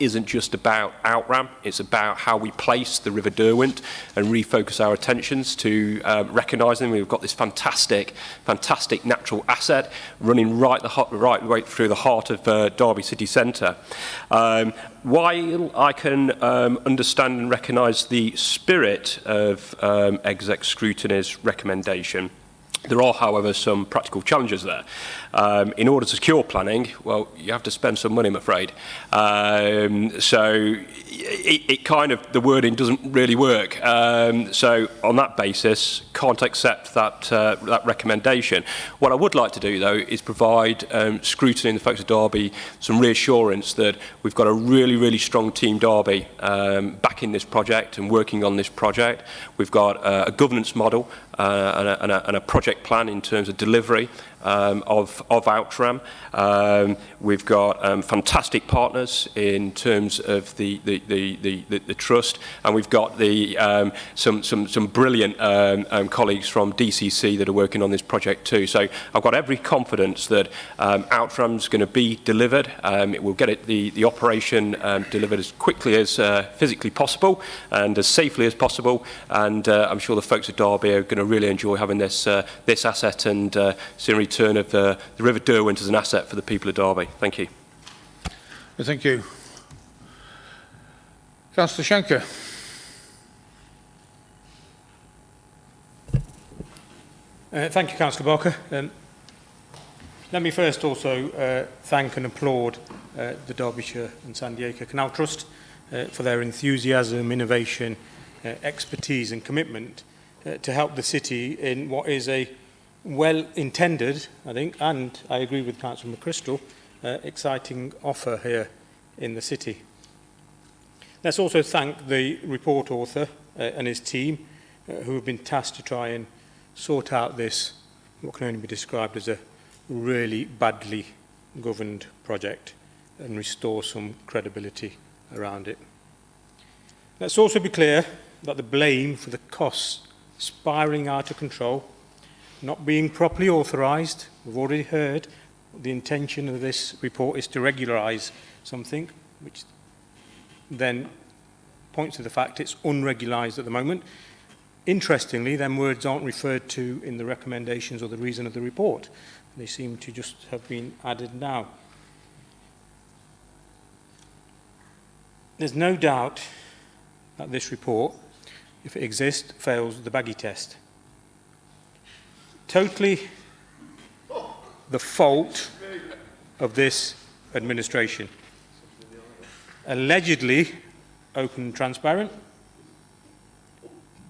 isn't just about Outram, it's about how we place the River Derwent and refocus our attentions to recognising we've got this fantastic natural asset running right way through the heart of Derby city centre. While I can understand and recognise the spirit of exec scrutiny's recommendation, there are, however, some practical challenges there. In order to secure planning, well, you have to spend some money, I'm afraid. So it kind of, the wording doesn't really work. So on that basis, can't accept that recommendation. What I would like to do, though, is provide scrutiny and the folks of Derby some reassurance that we've got a really strong team Derby backing this project and working on this project. We've got a governance model and a project plan in terms of delivery of Outram. We've got fantastic partners in terms of the trust, and we've got some brilliant colleagues from DCC that are working on this project too. So I've got every confidence that Outram's going to be delivered. It will get the operation delivered as quickly as physically possible and as safely as possible, and I'm sure the folks at Derby are going to really enjoy having this asset and seeing a return of the River Derwent as an asset for the people of Derby. Thank you. Thank you. Councillor Shanker. Thank you, Councillor Barker. Let me first also thank and applaud the Derbyshire and Sandy Acre Canal Trust for their enthusiasm, innovation, expertise and commitment to help the city in what is a well-intended, I think, and I agree with Councillor McChrystal, exciting offer here in the city. Let's also thank the report author and his team who have been tasked to try and sort out this, what can only be described as a really badly governed project, and restore some credibility around it. Let's also be clear that the blame for the costs spiralling out of control, not being properly authorised, we've already heard the intention of this report is to regularise something, which then points to the fact it's unregularised at the moment. Interestingly, them words aren't referred to in the recommendations or the reason of the report. They seem to just have been added now. There's no doubt that this report, if it exists, fails the baggy test. Totally the fault of this administration. Allegedly open and transparent,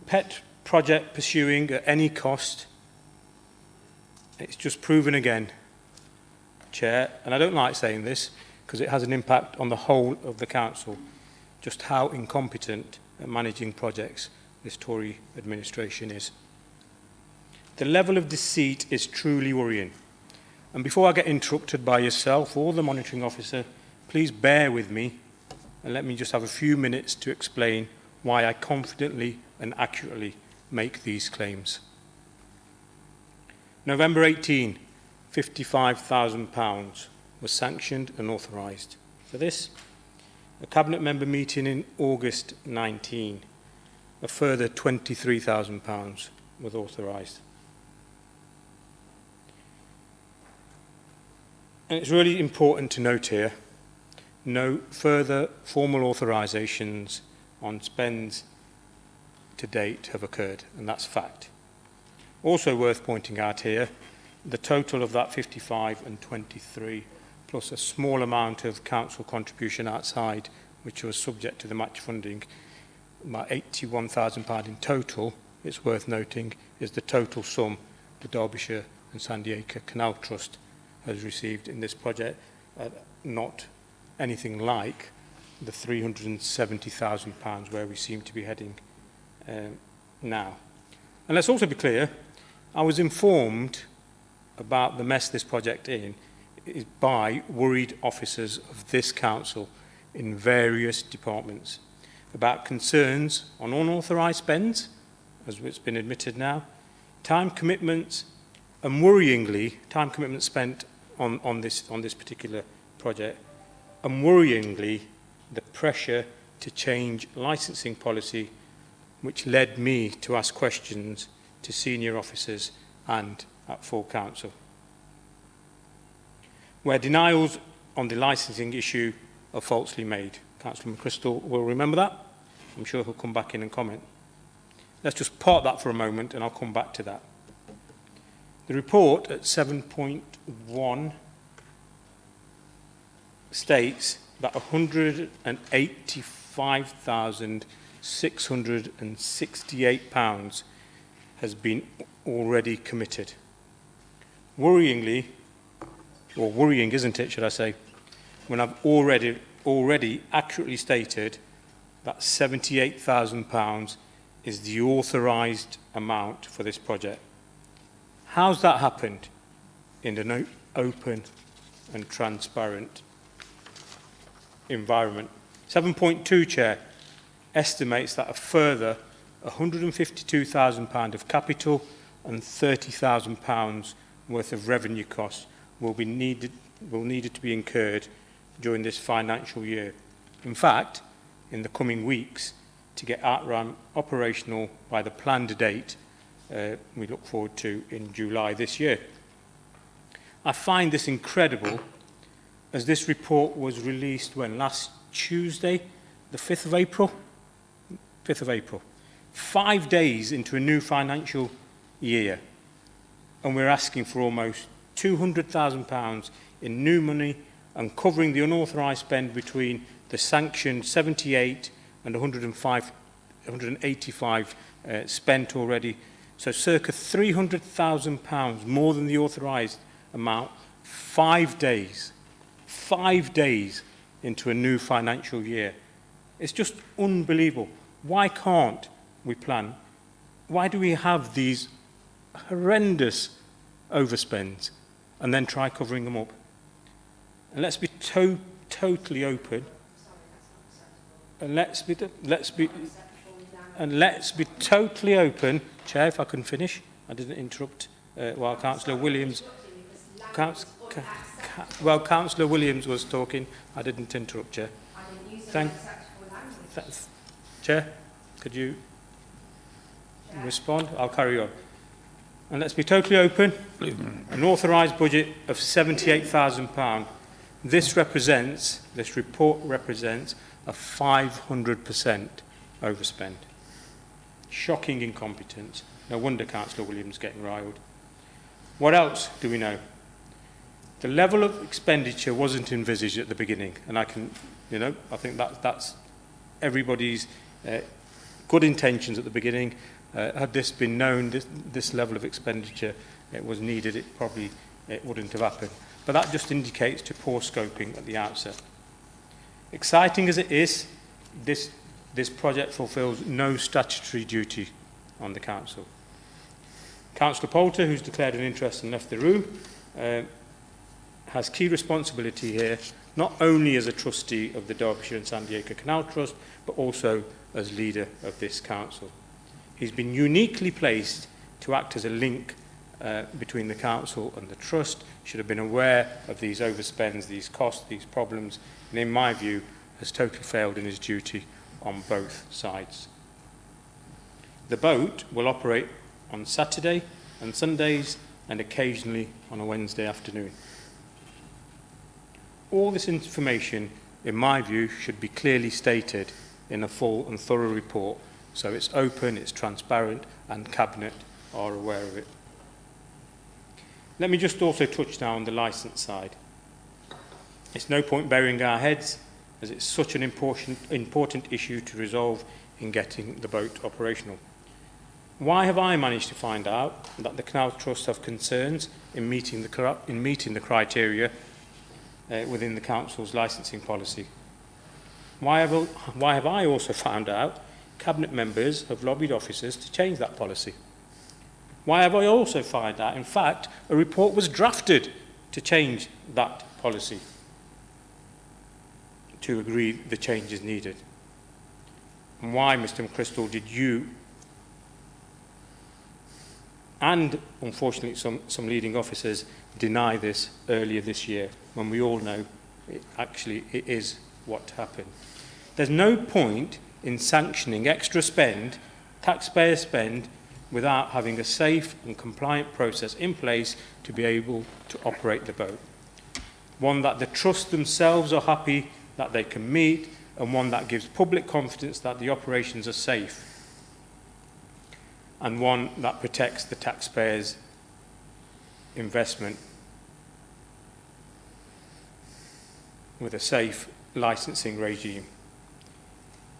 pet project pursuing at any cost. It's just proven again, Chair, and I don't like saying this because it has an impact on the whole of the council, just how incompetent at managing projects this Tory administration is. The level of deceit is truly worrying. And before I get interrupted by yourself or the monitoring officer, please bear with me and let me just have a few minutes to explain why I confidently and accurately make these claims. November 18, £55,000 was sanctioned and authorised. For this, a Cabinet member meeting in August 19, a further £23,000 was authorised. And it's really important to note here, no further formal authorisations on spends to date have occurred, and that's fact. Also worth pointing out here, the total of that 55 and 23, plus a small amount of council contribution outside, which was subject to the match funding, about £81,000 in total, it's worth noting, is the total sum the Derbyshire and Sandy Acre Canal Trust has received in this project, not anything like the £370,000 where we seem to be heading now. And let's also be clear, I was informed about the mess this project is by worried officers of this council in various departments about concerns on unauthorised spends, as it's been admitted now, time commitments And worryingly, time commitment spent on this particular project, and worryingly, the pressure to change licensing policy, which led me to ask questions to senior officers and at full council. Where denials on the licensing issue are falsely made. Councillor McChrystal will remember that. I'm sure he'll come back in and comment. Let's just park that for a moment and I'll come back to that. The report at 7.1 states that £185,668 has been already committed. Worryingly, or worrying, isn't it, should I say, when I've already accurately stated that £78,000 is the authorised amount for this project. How's that happened in an open and transparent environment? 7.2, Chair, estimates that a further £152,000 of capital and £30,000 worth of revenue costs will needed to be incurred during this financial year. In fact, in the coming weeks, to get Outram operational by the planned date we look forward to in July this year. I find this incredible, as this report was released when? Last Tuesday, the 5th of April? 5th of April. 5 days into a new financial year, and we're asking for almost £200,000 in new money and covering the unauthorised spend between the sanctioned 78 and 185 spent already. So circa £300,000 more than the authorised amount, 5 days into a new financial year. It's just unbelievable. Why can't we plan? Why do we have these horrendous overspends and then try covering them up? And let's be totally open. And let's be totally open. Chair, if I can finish. I didn't interrupt while Councillor Williams. Councillor Williams was talking. I didn't interrupt, Chair. Chair, could you respond? I'll carry on. And let's be totally open. An authorised budget of £78,000. This report represents a 500% overspend. Shocking incompetence. No wonder Councillor Williams getting riled. What else do we know? The level of expenditure wasn't envisaged at the beginning, and I think that's everybody's good intentions at the beginning. Had this been known, this level of expenditure was needed, it wouldn't have happened. But that just indicates to poor scoping at the outset. Exciting as it is, this project fulfils no statutory duty on the council. Councillor Poulter, who's declared an interest and left the room, has key responsibility here, not only as a trustee of the Derbyshire and Sandiacre Canal Trust, but also as leader of this council. He's been uniquely placed to act as a link between the council and the trust, should have been aware of these overspends, these costs, these problems, and in my view, has totally failed in his duty on both sides. The boat will operate on Saturday and Sundays and occasionally on a Wednesday afternoon. All this information, in my view, should be clearly stated in a full and thorough report, so it's open, it's transparent, and Cabinet are aware of it. Let me just also touch now on the licence side. It's no point burying our heads, as it's such an important issue to resolve in getting the boat operational. Why have I managed to find out that the Canal Trust have concerns in meeting the criteria within the Council's licensing policy? Why have I also found out Cabinet members have lobbied officers to change that policy? Why have I also found out, in fact, a report was drafted to change that policy, to agree the changes needed? And why, Mr. McChrystal, did you and unfortunately some leading officers deny this earlier this year, when we all know it is what happened. There's no point in sanctioning extra spend, taxpayer spend, without having a safe and compliant process in place to be able to operate the boat. One that the trust themselves are happy that they can meet, and one that gives public confidence that the operations are safe, and one that protects the taxpayers' investment with a safe licensing regime.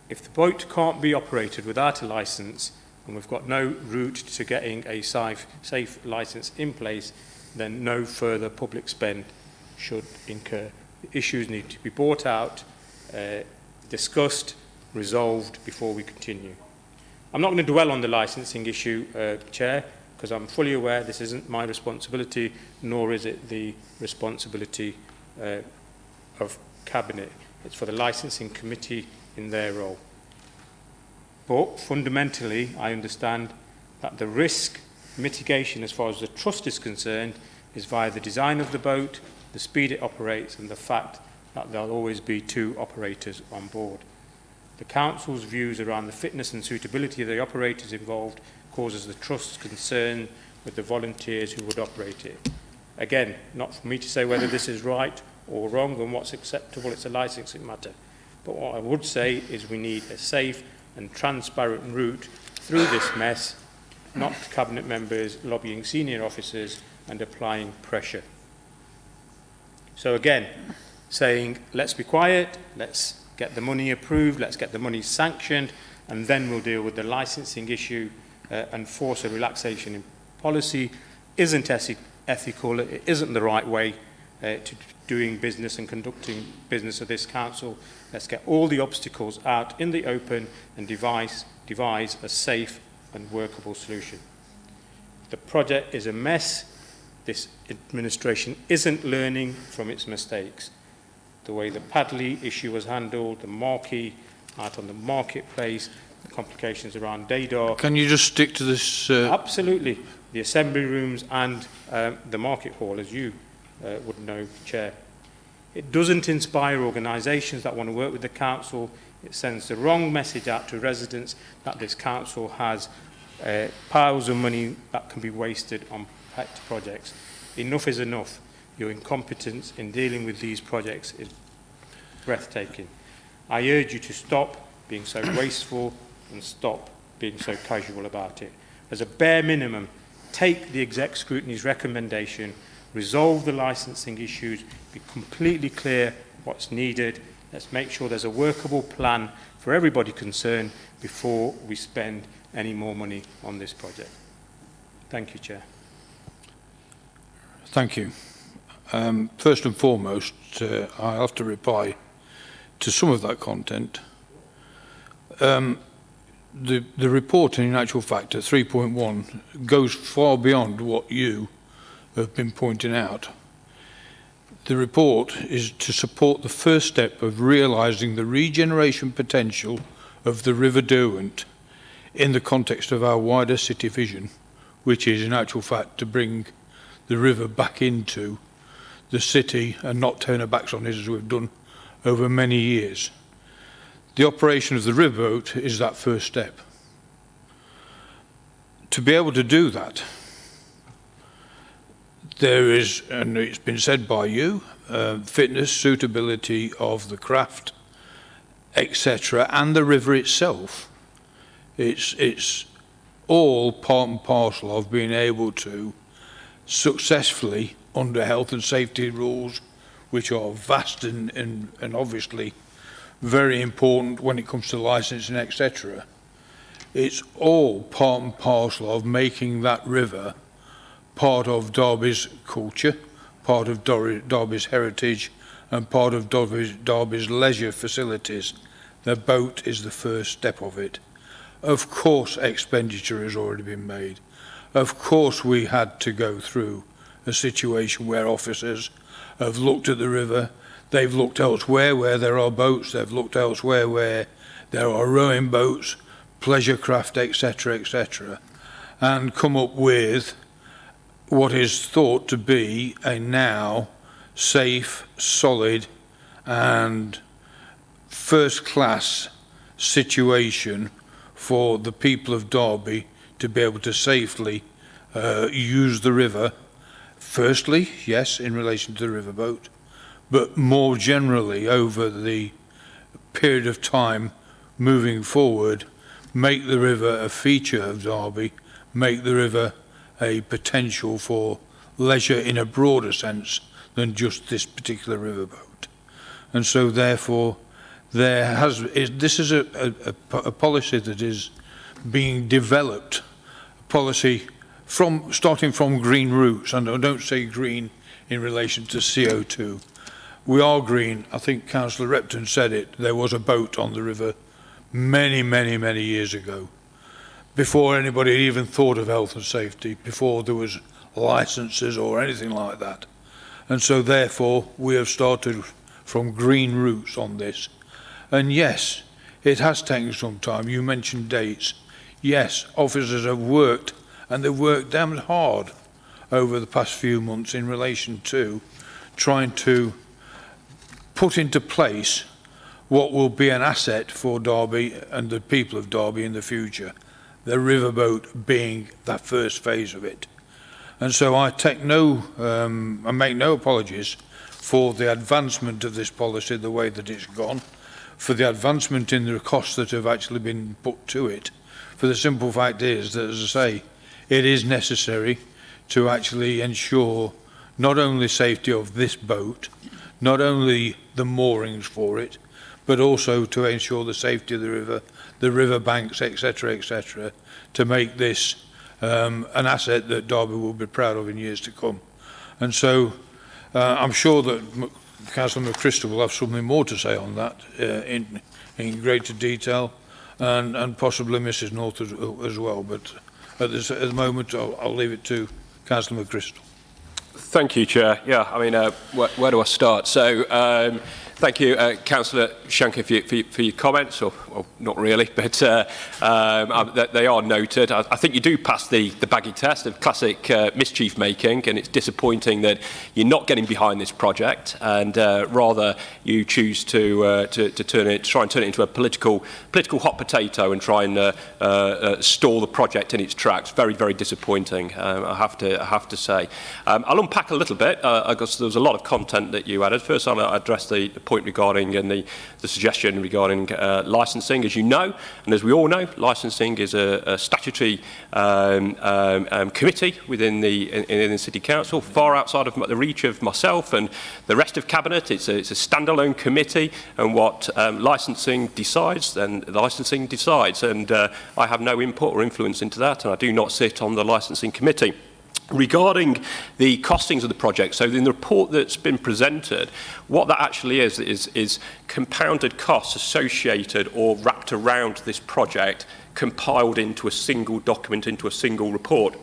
If the boat can't be operated without a license, and we've got no route to getting a safe license in place, then no further public spend should incur. The issues need to be brought out, discussed, resolved before we continue. I'm not going to dwell on the licensing issue, Chair, because I'm fully aware this isn't my responsibility, nor is it the responsibility of Cabinet. It's for the licensing committee in their role. But fundamentally, I understand that the risk mitigation as far as the trust is concerned is via the design of the boat, the speed it operates, and the fact that there'll always be 2 operators on board. The Council's views around the fitness and suitability of the operators involved causes the Trust's concern with the volunteers who would operate it. Again, not for me to say whether this is right or wrong and what's acceptable, it's a licensing matter. But what I would say is we need a safe and transparent route through this mess, not Cabinet members lobbying senior officers and applying pressure. So again, saying, let's be quiet, let's get the money approved, let's get the money sanctioned, and then we'll deal with the licensing issue and force a relaxation in policy isn't ethical, it isn't the right way to doing business and conducting business of this council. Let's get all the obstacles out in the open and devise a safe and workable solution. The project is a mess. This administration isn't learning from its mistakes. The way the Padley issue was handled, the marquee out on the marketplace, the complications around Dadar. Can you just stick to this? Absolutely. The assembly rooms and the market hall, as you would know, Chair. It doesn't inspire organisations that want to work with the council. It sends the wrong message out to residents that this council has piles of money that can be wasted on pet projects. Enough is enough. Your incompetence in dealing with these projects is breathtaking. I urge you to stop being so wasteful and stop being so casual about it. As a bare minimum, take the exec scrutiny's recommendation, resolve the licensing issues, be completely clear what's needed. Let's make sure there's a workable plan for everybody concerned before we spend any more money on this project. Thank you, Chair. Thank you. First and foremost, I have to reply to some of that content. The report, in actual fact, at 3.1, goes far beyond what you have been pointing out. The report is to support the first step of realising the regeneration potential of the River Derwent in the context of our wider city vision, which is, in actual fact, to bring the river back into the city and not turn our backs on it as we've done over many years. The operation of the riverboat is that first step. To be able to do that, there is, and it's been said by you, fitness, suitability of the craft, etc., and the river itself. It's all part and parcel of being able to successfully, under health and safety rules, which are vast and obviously very important when it comes to licensing, etc. It's all part and parcel of making that river part of Derby's culture, part of Derby's heritage, and part of Derby's leisure facilities. The boat is the first step of it. Of course, expenditure has already been made. Of course, we had to go through a situation where officers have looked at the river, they've looked elsewhere where there are boats, they've looked elsewhere where there are rowing boats, pleasure craft, etc., etc. and come up with what is thought to be a now safe, solid and first-class situation for the people of Derby to be able to safely use the river. Firstly, yes, in relation to the riverboat, but more generally over the period of time moving forward, make the river a feature of Derby, make the river a potential for leisure in a broader sense than just this particular riverboat. And so therefore this is a policy that is being developed, a policy starting from green routes, and I don't say green in relation to CO2. We are green. I think Councillor Repton said it. There was a boat on the river many, many, many years ago, before anybody had even thought of health and safety, before there was licenses or anything like that. And so therefore we have started from green routes on this. And yes, it has taken some time. You mentioned dates. Yes, officers have worked, and they've worked damn hard over the past few months in relation to trying to put into place what will be an asset for Derby and the people of Derby in the future, the riverboat being that first phase of it. And so I make no apologies for the advancement of this policy the way that it's gone, for the advancement in the costs that have actually been put to it. For the simple fact is that, as I say, it is necessary to actually ensure not only safety of this boat, not only the moorings for it, but also to ensure the safety of the river banks, etc., to make this an asset that Derby will be proud of in years to come. And so I'm sure that Councillor McChrystal will have something more to say on that in greater detail, and possibly Mrs North as well. But at the moment, I'll leave it to Councillor McChrystal. Thank you, Chair. Yeah, I mean, where do I start? So, thank you, Councillor Shanker, for your comments, or not really, but they are noted. I think you do pass the baggy test of classic mischief making, and it's disappointing that you're not getting behind this project, and rather you choose to try and turn it into a political hot potato and try and stall the project in its tracks. Very, very disappointing, I have to say. I'll unpack a little bit, because there was a lot of content that you added. First, I'll address the point regarding and the suggestion regarding licensing. As you know, and as we all know, licensing is a statutory committee within the City Council, far outside of the reach of myself and the rest of Cabinet. It's a standalone committee, and what licensing decides, then licensing decides, and I have no input or influence into that, and I do not sit on the licensing committee. Regarding the costings of the project, so in the report that's been presented, what that actually is compounded costs associated or wrapped around this project, compiled into a single document, into a single report.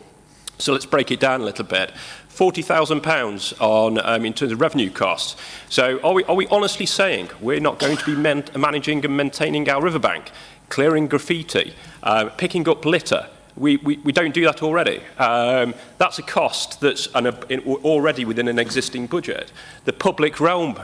So let's break it down a little bit. £40,000 on in terms of revenue costs. So are we honestly saying we're not going to be managing and maintaining our riverbank, clearing graffiti, picking up litter? We don't do that already. That's a cost that's already within an existing budget. The public realm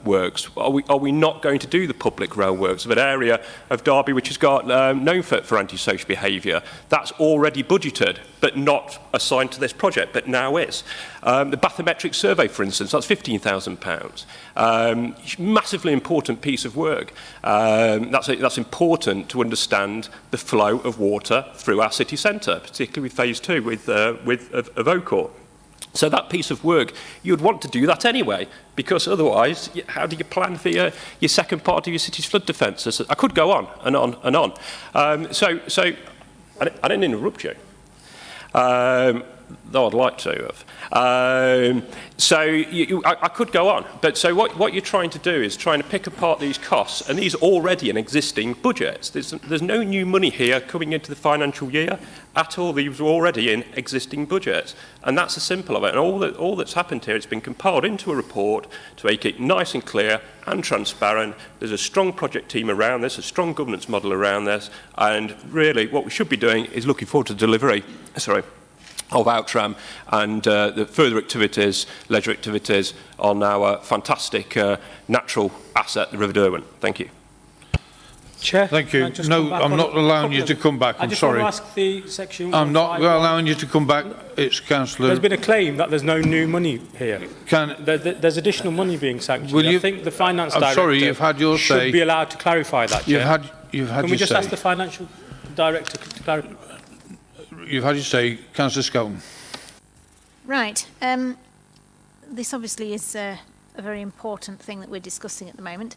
works. Are we not going to do the public realm works of an area of Derby which has got known for antisocial behaviour? That's already budgeted, but not assigned to this project, but now is. The bathymetric survey, for instance, that's £15,000. Massively important piece of work. That's important to understand the flow of water through our city centre, particularly with phase 2 of Oakcourt. So that piece of work, you'd want to do that anyway, because otherwise, how do you plan for your second part of your city's flood defence? I could go on and on and on. So I didn't interrupt you. though I'd like to have. I could go on, but so what you're trying to do is trying to pick apart these costs, and these are already in existing budgets. There's no new money here coming into the financial year at all. These are already in existing budgets, and that's the simple of it. And all that's happened here, it's been compiled into a report to make it nice and clear and transparent. There's a strong project team around this, a strong governance model around this, and really what we should be doing is looking forward to delivery of Outram and the further activities, leisure activities on our fantastic natural asset, the River Derwent. Thank you. Chair? Thank you. No, I'm not allowing you to come back. I'm sorry. I just want to ask the section... I'm not allowing you to come back. It's Councillor... There's been a claim that there's no new money here. There's additional money being sanctioned. I think the Finance Director sorry, you've had your say. Should be allowed to clarify that, Chair. You've had Can we just ask the Financial Director to clarify? You've had your say. Councillor Skelton. Right. This obviously is a very important thing that we're discussing at the moment.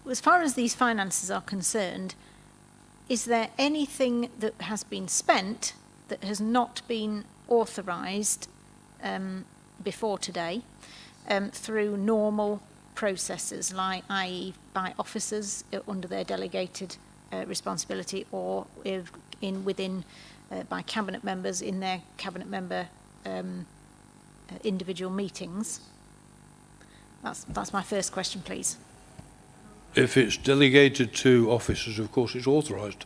As far as these finances are concerned, is there anything that has been spent that has not been authorised before today through normal processes, like i.e. by officers under their delegated responsibility, or within by cabinet members in their cabinet member individual meetings? That's my first question, please. If it's delegated to officers, of course, it's authorised.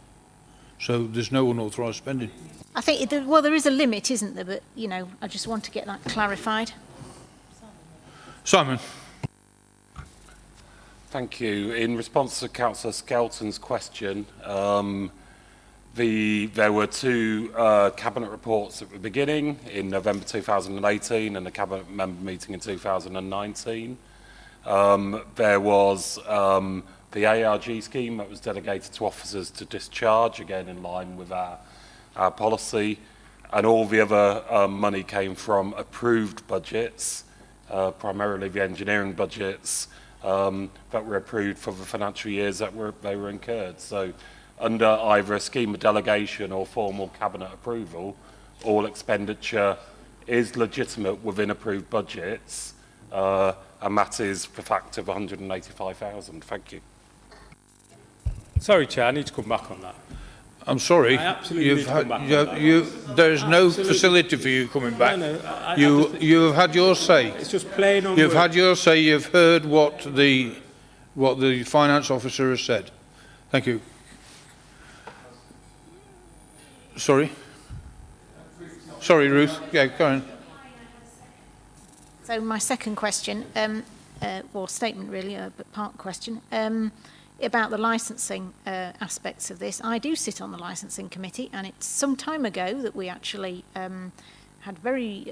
So there's no unauthorised spending. I think, well, there is a limit, isn't there? But, you know, I just want to get that clarified. Simon. Thank you. In response to Councillor Skelton's question, there were two Cabinet reports at the beginning in November 2018 and a Cabinet member meeting in 2019. There was the ARG scheme that was delegated to officers to discharge, again in line with our policy, and all the other money came from approved budgets, primarily the engineering budgets that were approved for the financial years that they were incurred. So under either a scheme of delegation or formal Cabinet approval, all expenditure is legitimate within approved budgets, and that is the fact of 185,000. Thank you. Sorry, Chair, I need to come back on that. I'm sorry. I absolutely need to come back on that. There is no facility for you coming back. No, you have had your say. It's just plain on. You've had your say. You've heard what the finance officer has said. Thank you. Sorry, Ruth. Yeah, go on. So my second question, or statement really, but part question, about the licensing aspects of this. I do sit on the licensing committee, and it's some time ago that we actually had very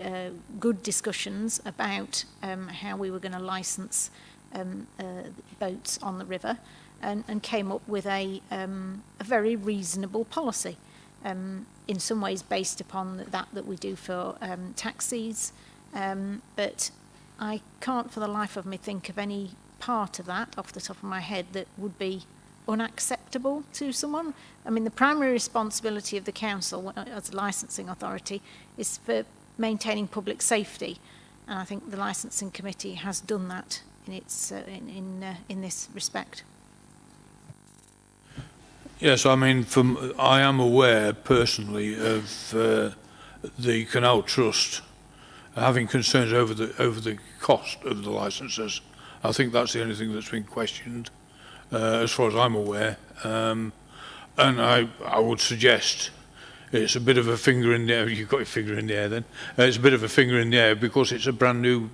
good discussions about how we were going to license boats on the river, and came up with a very reasonable policy. In some ways based upon that we do for taxis, but I can't for the life of me think of any part of that off the top of my head that would be unacceptable to someone. I mean, the primary responsibility of the council as a licensing authority is for maintaining public safety, and I think the licensing committee has done that in its in this respect. Yes, I mean, I am aware personally of the Canal Trust having concerns over the cost of the licences. I think that's the only thing that's been questioned, as far as I'm aware. And I would suggest it's a bit of a finger in the air. You've got your finger in the air then. It's a bit of a finger in the air because it's a brand new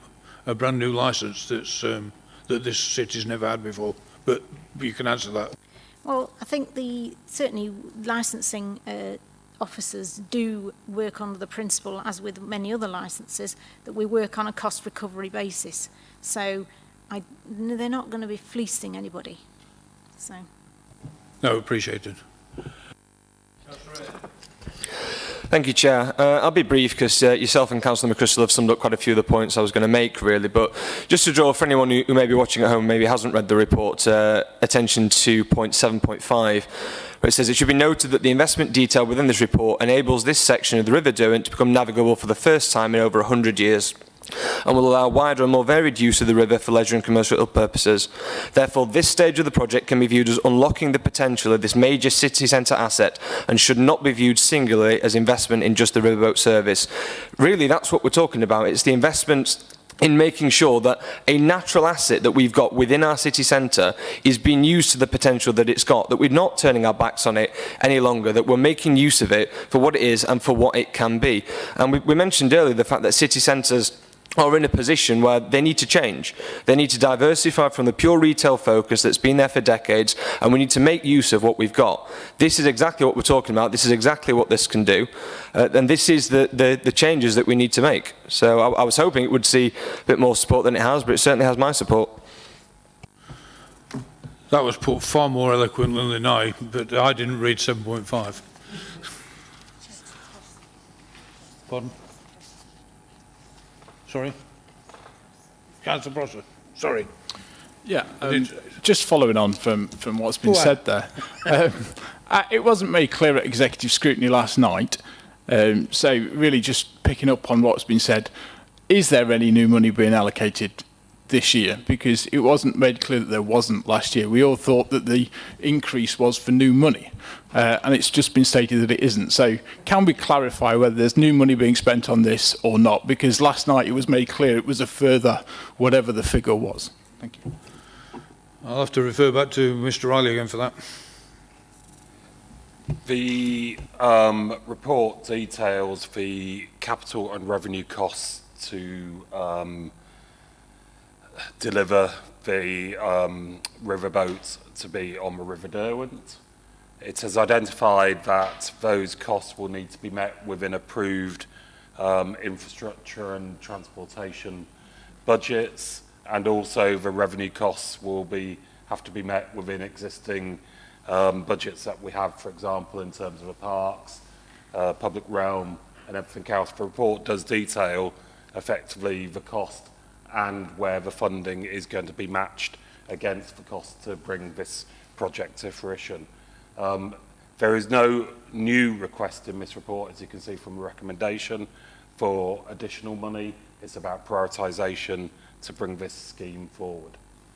licence that this city's never had before. But you can answer that. Well, I think certainly licensing officers do work on the principle, as with many other licenses, that we work on a cost recovery basis. So they're not going to be fleecing anybody. So. No, appreciated. Thank you, Chair. I'll be brief because yourself and Councillor McChrystal have summed up quite a few of the points I was going to make, really. But just to draw, for anyone who may be watching at home, maybe hasn't read the report, attention to point 7.5. where it says it should be noted that the investment detail within this report enables this section of the River Derwent to become navigable for the first time in over 100 years and will allow wider and more varied use of the river for leisure and commercial purposes. Therefore, this stage of the project can be viewed as unlocking the potential of this major city centre asset and should not be viewed singularly as investment in just the riverboat service. Really, that's what we're talking about. It's the investment in making sure that a natural asset that we've got within our city centre is being used to the potential that it's got, that we're not turning our backs on it any longer, that we're making use of it for what it is and for what it can be. And we mentioned earlier the fact that city centres are in a position where they need to change. They need to diversify from the pure retail focus that's been there for decades, and we need to make use of what we've got. This is exactly what we're talking about. This is exactly what this can do. And this is the changes that we need to make. So I was hoping it would see a bit more support than it has, but it certainly has my support. That was put far more eloquently than I, but I didn't read 7.5. Pardon? Sorry? Councillor Prosser, sorry. Yeah, just following on from what's been said there. It wasn't made clear at executive scrutiny last night, so really just picking up on what's been said, is there any new money being allocated this year? Because it wasn't made clear that there wasn't last year. We all thought that the increase was for new money, and it's just been stated that it isn't. So can we clarify whether there's new money being spent on this or not? Because last night it was made clear it was a further whatever the figure was. Thank you. I'll have to refer back to Mr. Riley again for that. The report details the capital and revenue costs to deliver the riverboat to be on the River Derwent. It has identified that those costs will need to be met within approved infrastructure and transportation budgets, and also the revenue costs will have to be met within existing budgets that we have, for example, in terms of the parks, public realm, and everything else. The report does detail effectively the cost and where the funding is going to be matched against the cost to bring this project to fruition. There is no new request in this report, as you can see from the recommendation, for additional money. It's about prioritisation to bring this scheme forward.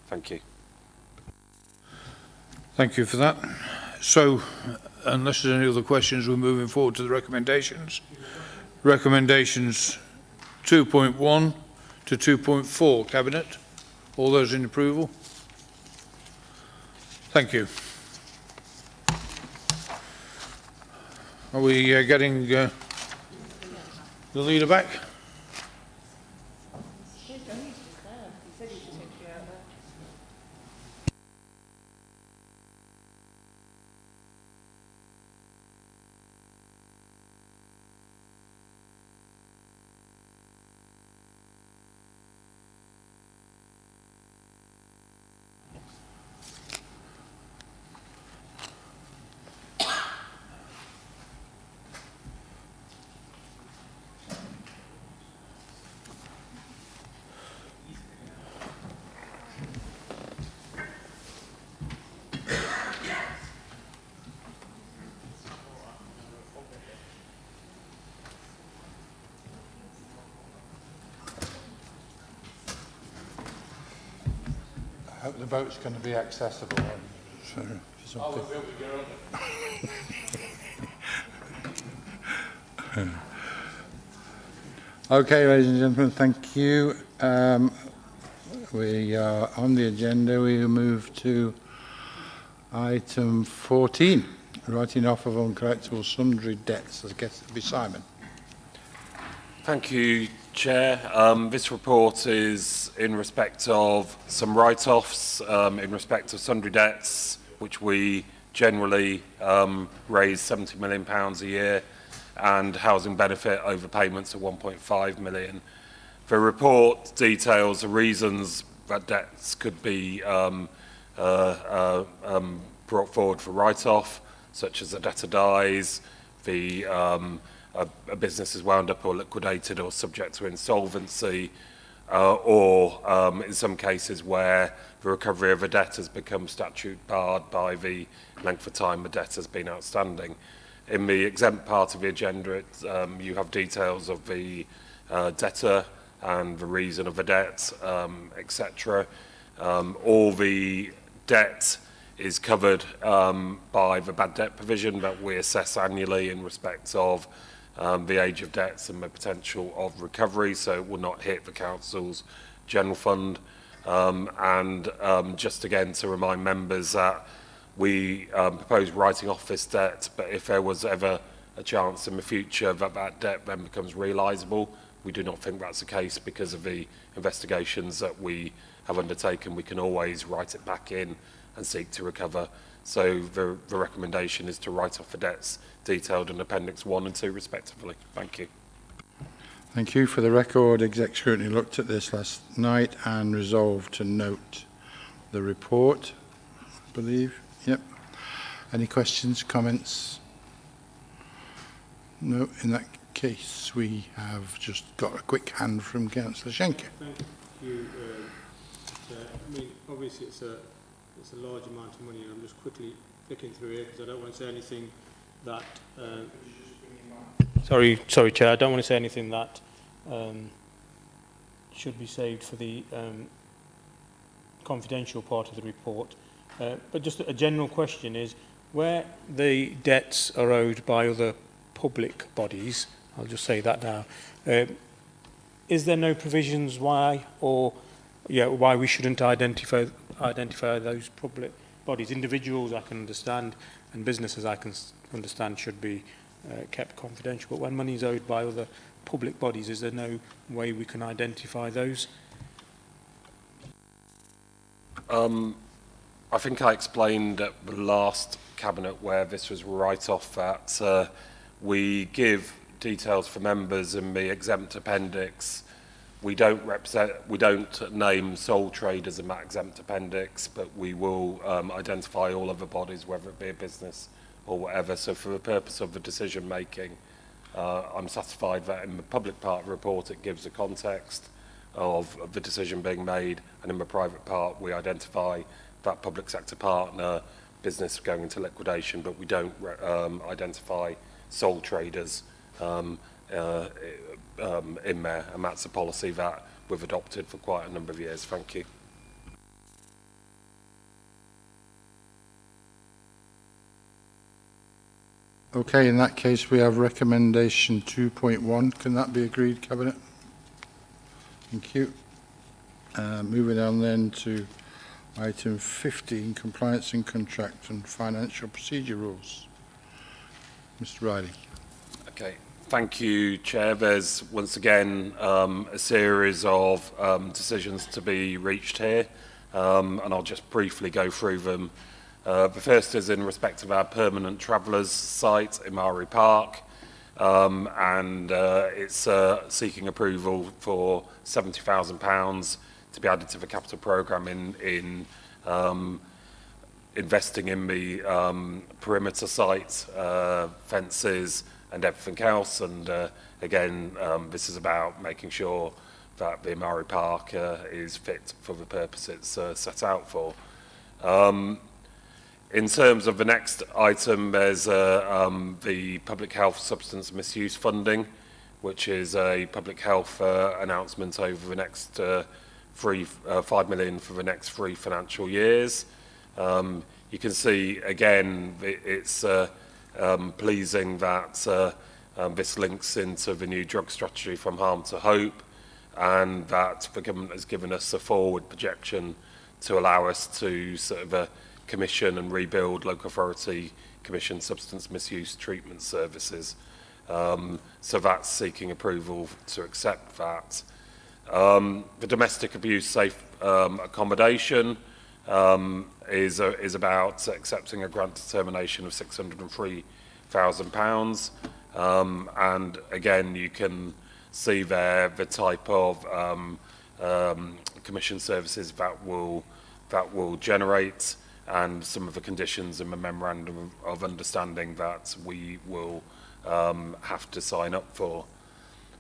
Thank you. Thank you for that. So, unless there's any other questions, we're moving forward to the recommendations. Recommendations 2.1 to 2.4, Cabinet. All those in approval? Thank you. Are we getting the leader back? I hope the boat's going to be accessible. Okay, ladies and gentlemen, thank you. We are on the agenda. We move to item 14, writing off of uncorrectable sundry debts. I guess it'll be Simon. Thank you, Chair. This report is in respect of some write-offs, in respect of sundry debts, which we generally raise £70 million a year, and housing benefit overpayments of 1.5 million. The report details the reasons that debts could be brought forward for write-off, such as the debtor dies, a business is wound up or liquidated or subject to insolvency, or in some cases where the recovery of a debt has become statute barred by the length of time the debt has been outstanding. In the exempt part of the agenda, you have details of the debtor and the reason of the debt, etc. All the debt is covered by the bad debt provision that we assess annually in respect of the age of debts and the potential of recovery, so it will not hit the council's general fund. Just again to remind members that we propose writing off this debt, but if there was ever a chance in the future that that debt then becomes realisable, we do not think that's the case because of the investigations that we have undertaken. We can always write it back in and seek to recover. So the recommendation is to write off the debts detailed in Appendix 1 and 2 respectively. Thank you. Thank you. For the record, Exec Scrutiny looked at this last night and resolved to note the report, I believe. Yep. Any questions, comments? No. In that case, we have just got a quick hand from Councillor Schenker. Thank you. I mean, obviously it's a large amount of money, and I'm just quickly flicking through here because I don't want to say anything that. Sorry, Chair. I don't want to say anything that should be saved for the confidential part of the report. But just a general question is, where the debts are owed by other public bodies, I'll just say that now, is there no provisions why we shouldn't identify those public bodies? Individuals I can understand, and businesses I can understand should be kept confidential, but when money is owed by other public bodies, is there no way we can identify those? I think I explained at the last Cabinet where this was right off that we give details for members in the exempt appendix. We don't name sole traders in that exempt appendix, but we will identify all other bodies, whether it be a business or whatever. So for the purpose of the decision making, I'm satisfied that in the public part of the report it gives a context of the decision being made, and in the private part we identify that public sector partner, business going into liquidation, but we don't identify sole traders in there, and that's a policy that we've adopted for quite a number of years. Thank you. Okay, in that case we have recommendation 2.1. Can that be agreed, Cabinet? Thank you. Moving on then to item 15, compliance and contract and financial procedure rules. Mr. Riley. Okay, thank you, Chair. There's once again a series of decisions to be reached here, and I'll just briefly go through them. The first is in respect of our permanent travellers site in Mowry Park, and it's seeking approval for £70,000 to be added to the capital programme in investing in the perimeter site, fences and everything else. And again, this is about making sure that the Mowry Park is fit for the purpose it's set out for. In terms of the next item, there's the public health substance misuse funding, which is a public health announcement over the next 5 million for the next 3 financial years. You can see again it's pleasing that this links into the new drug strategy from harm to hope, and that the government has given us a forward projection to allow us to sort of commission and rebuild local authority commissioned substance misuse treatment services. So that's seeking approval to accept that. The domestic abuse safe accommodation is about accepting a grant determination of £603,000, and again you can see there the type of commission services that will generate, and some of the conditions in the memorandum of understanding that we will have to sign up for.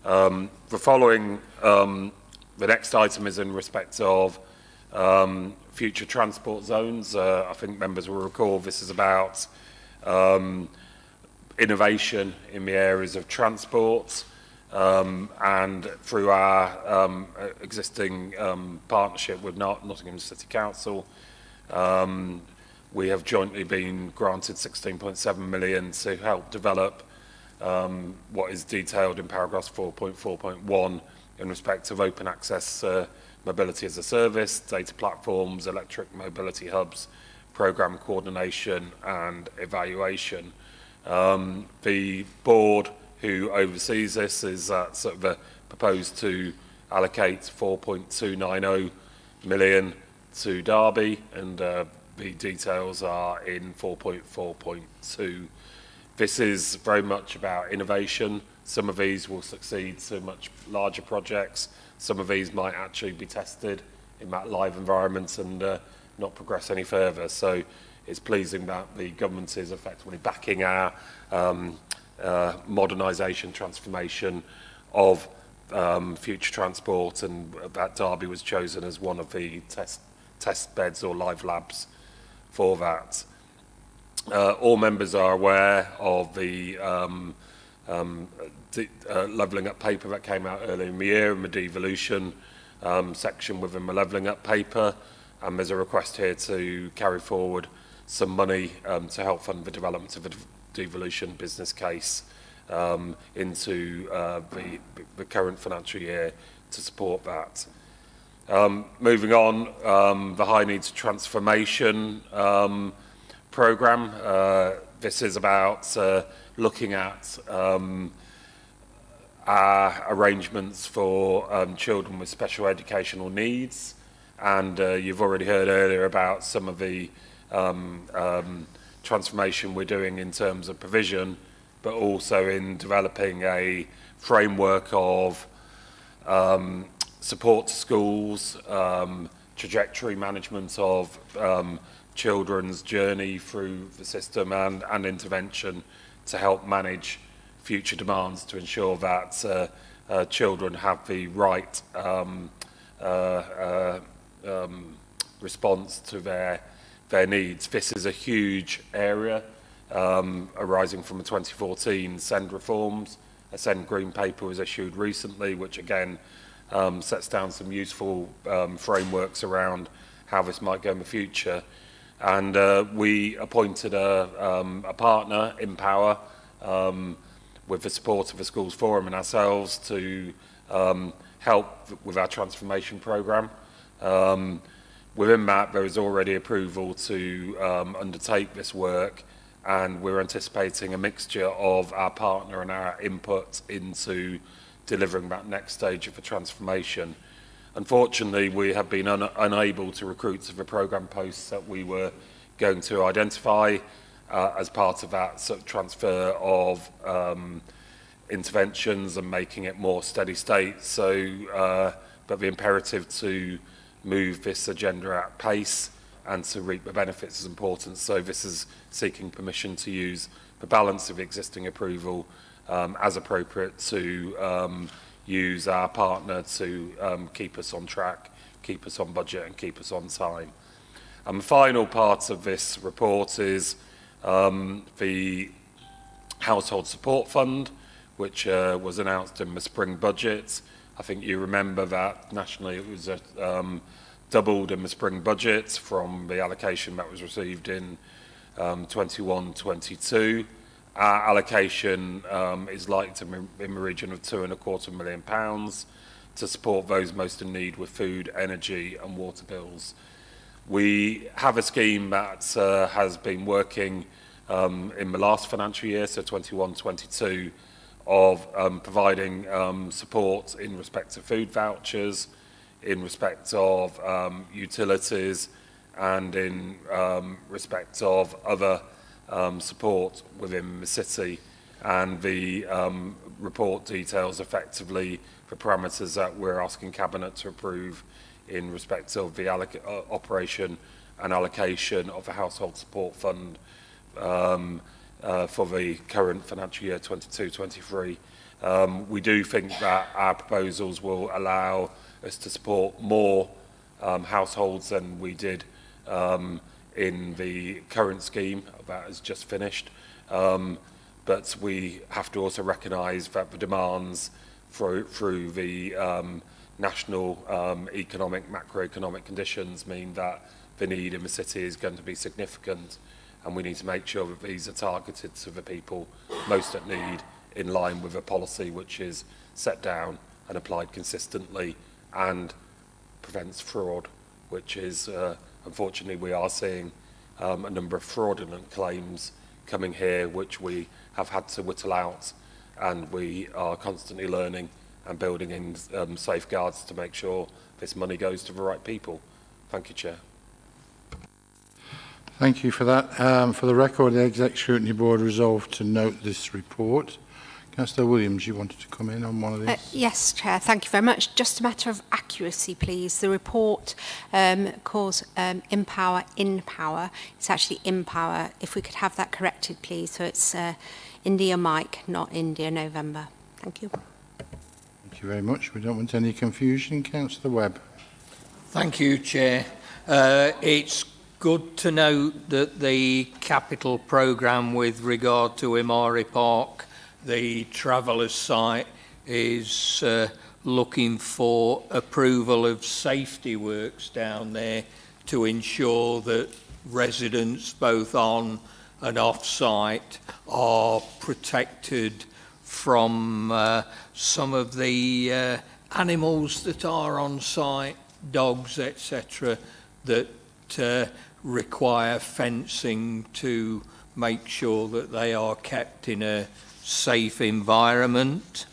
The following The next item is in respect of future transport zones. I think members will recall this is about innovation in the areas of transport, and through our existing partnership with Nottingham City Council, we have jointly been granted 16.7 million to help develop what is detailed in paragraphs 4.4.1 in respect of open access mobility as a service, data platforms, electric mobility hubs, programme coordination and evaluation. The board who oversees this is proposed to allocate 4.290 million to Derby, and the details are in 4.4.2. This is very much about innovation. Some of these will succeed to much larger projects. Some of these might actually be tested in that live environment and not progress any further. So it's pleasing that the government is effectively backing our modernisation, transformation of future transport, and that Derby was chosen as one of the test beds or live labs for that. All members are aware of the levelling up paper that came out earlier in the year, and the devolution section within the levelling up paper, and there's a request here to carry forward some money to help fund the development of a devolution business case into the current financial year to support that. Moving on, the High Needs Transformation programme. This is about looking at our arrangements for children with special educational needs, and you've already heard earlier about some of the transformation we're doing in terms of provision, but also in developing a framework of support to schools, trajectory management of children's journey through the system, and intervention to help manage future demands to ensure that children have the right response to their needs. This is a huge area arising from the 2014 SEND reforms. A SEND Green Paper was issued recently, which again sets down some useful frameworks around how this might go in the future. And we appointed a partner, Empower, with the support of the Schools Forum and ourselves, to help with our transformation programme. Within that, there is already approval to undertake this work, and we're anticipating a mixture of our partner and our input into delivering that next stage of the transformation. Unfortunately, we have been unable to recruit to the programme posts that we were going to identify as part of that sort of transfer of interventions and making it more steady state. So, but the imperative to move this agenda at pace and to reap the benefits is important. So this is seeking permission to use the balance of existing approval as appropriate to use our partner to keep us on track, keep us on budget and keep us on time. And the final part of this report is the Household Support Fund, which was announced in the spring budget. I think you remember that nationally it was doubled in the spring budget from the allocation that was received in 21-22. Our allocation is likely to be in the region of £2.25 million to support those most in need with food, energy and water bills. We have a scheme that has been working in the last financial year, so 21-22, of providing support in respect of food vouchers, in respect of utilities, and in respect of other support within the city. And the report details effectively the parameters that we're asking Cabinet to approve in respect of the operation and allocation of the Household Support Fund for the current financial year 22-23. We do think that our proposals will allow us to support more households than we did in the current scheme that has just finished. But we have to also recognise that the demands through the national economic, macroeconomic conditions mean that the need in the city is going to be significant, and we need to make sure that these are targeted to the people most at need, in line with a policy which is set down and applied consistently and prevents fraud, which is, unfortunately, we are seeing a number of fraudulent claims coming here, which we have had to whittle out, and we are constantly learning and building in safeguards to make sure this money goes to the right people. Thank you, Chair. Thank you for that. For the record, the Exec Scrutiny Board resolved to note this report. Councillor Williams, you wanted to come in on one of these? Yes, Chair, thank you very much. Just a matter of accuracy, please. The report calls Empower in Power. It's actually Empower. If we could have that corrected, please. So it's India Mike, not India November. Thank you. Thank you very much. We don't want any confusion. Councillor Webb. Thank you, Chair. It's good to note that the capital programme with regard to Imari Park, the Travellers site, is looking for approval of safety works down there to ensure that residents both on and off-site are protected from some of the animals that are on site, dogs, etc., that require fencing to make sure that they are kept in a safe environment.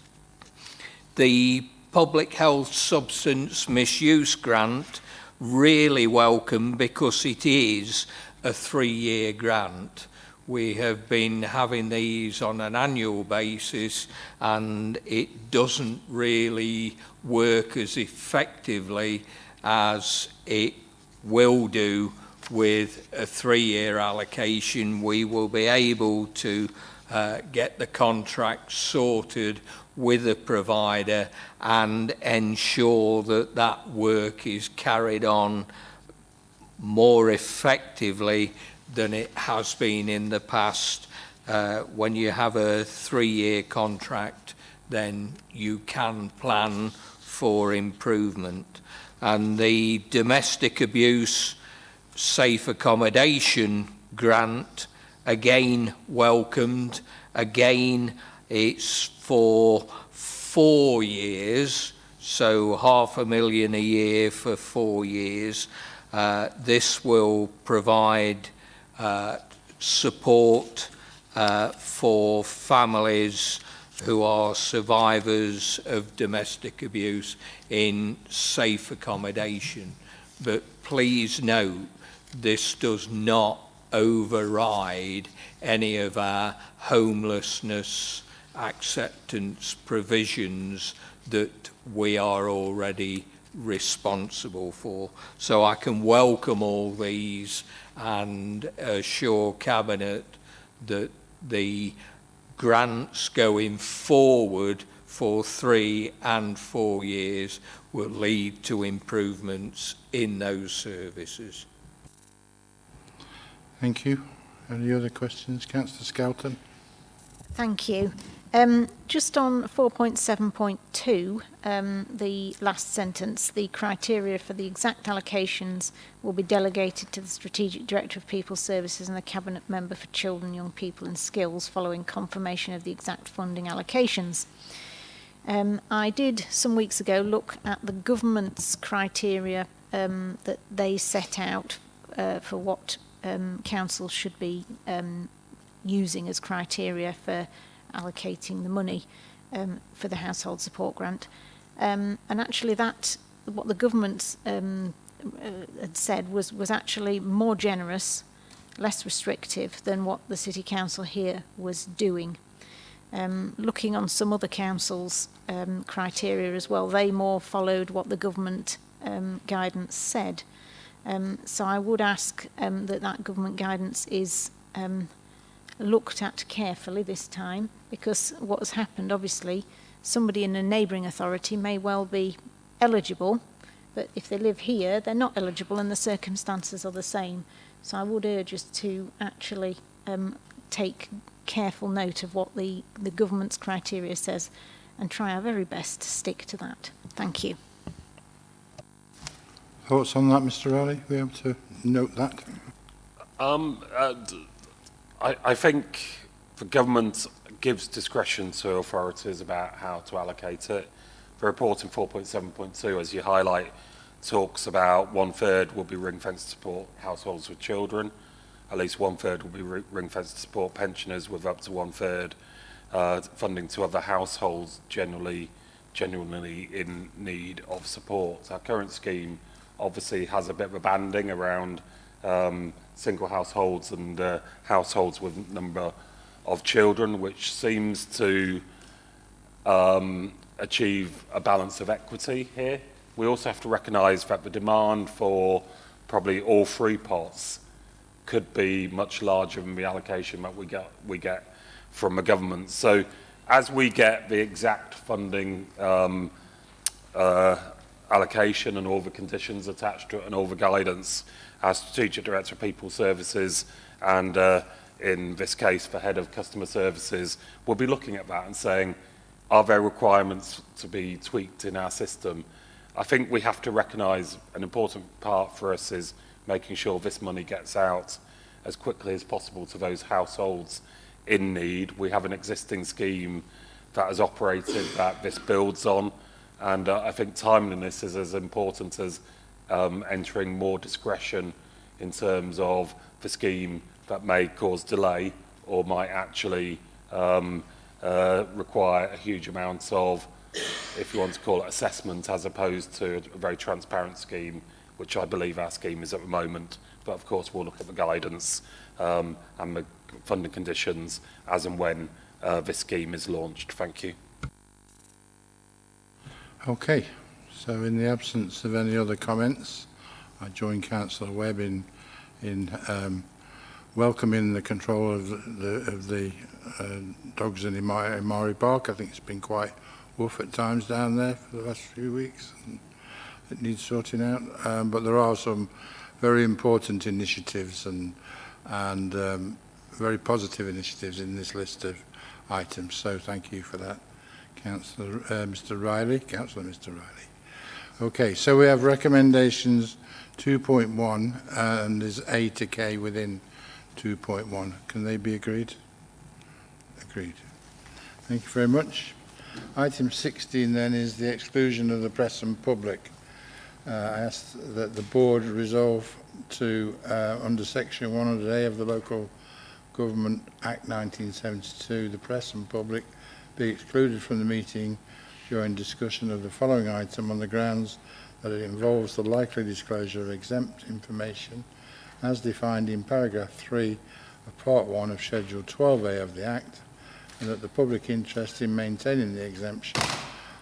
The Public Health Substance Misuse Grant, really welcome because it is a 3-year grant. We have been having these on an annual basis, and it doesn't really work as effectively as it will do with a 3-year allocation. We will be able to get the contract sorted with a provider and ensure that that work is carried on more effectively than it has been in the past. When you have a 3-year contract, then you can plan for improvement. And the Domestic Abuse Safe Accommodation Grant, again welcomed. Again, it's for 4 years, so £500,000 a year for 4 years. This will provide support for families who are survivors of domestic abuse in safe accommodation. But please note, this does not override any of our homelessness acceptance provisions that we are already responsible for. So I can welcome all these and assure Cabinet that the grants going forward for 3 and 4 years will lead to improvements in those services. Thank you. Any other questions? Councillor Skelton. Thank you. Just on 4.7.2, the last sentence, the criteria for the exact allocations will be delegated to the Strategic Director of People Services and the Cabinet Member for Children, Young People and Skills following confirmation of the exact funding allocations. I did some weeks ago look at the government's criteria that they set out for what councils should be using as criteria for allocating the money for the household support grant. And actually that, what the government had said was actually more generous, less restrictive than what the City Council here was doing. Looking on some other councils' criteria as well, they more followed what the government guidance said. So I would ask that government guidance is looked at carefully this time, because what has happened, obviously, somebody in a neighbouring authority may well be eligible, but if they live here, they're not eligible and the circumstances are the same. So I would urge us to actually take careful note of what the government's criteria says and try our very best to stick to that. Thank you. Thoughts on that, Mr. Riley? We able to note that? I think the government gives discretion to authorities about how to allocate it. The report in 4.7.2, as you highlight, talks about 1/3 will be ring-fenced to support households with children. At least 1/3 will be ring-fenced to support pensioners, with up to 1/3 funding to other households genuinely in need of support. Our current scheme obviously has a bit of a banding around single households and households with a number of children, which seems to achieve a balance of equity here. We also have to recognise that the demand for probably all three pots could be much larger than the allocation that we get from the government. So as we get the exact funding allocation and all the conditions attached to it and all the guidance, our Strategic Director of People Services and in this case the Head of Customer Services will be looking at that and saying, are there requirements to be tweaked in our system? I think we have to recognise an important part for us is making sure this money gets out as quickly as possible to those households in need. We have an existing scheme that has operated that this builds on, and I think timeliness is as important as entering more discretion in terms of the scheme that may cause delay or might actually require a huge amount of, if you want to call it, assessment, as opposed to a very transparent scheme, which I believe our scheme is at the moment. But of course we'll look at the guidance and the funding conditions as and when this scheme is launched. Thank you. Okay, so in the absence of any other comments, I join Councillor Webb in welcoming the control of the dogs in Imari Park. I think it's been quite rough at times down there for the last few weeks. And it needs sorting out, but there are some very important initiatives and very positive initiatives in this list of items. So thank you for that, Councillor Mr. Riley. Councillor Mr. Riley. Okay, so we have recommendations 2.1 and there's A to K within 2.1. Can they be agreed? Agreed. Thank you very much. Item 16 then is the exclusion of the press and public. I ask that the board resolve to, under section 100A of the Local Government Act 1972, the press and public be excluded from the meeting during discussion of the following item on the grounds that it involves the likely disclosure of exempt information as defined in paragraph 3 of part 1 of schedule 12A of the Act, and that the public interest in maintaining the exemption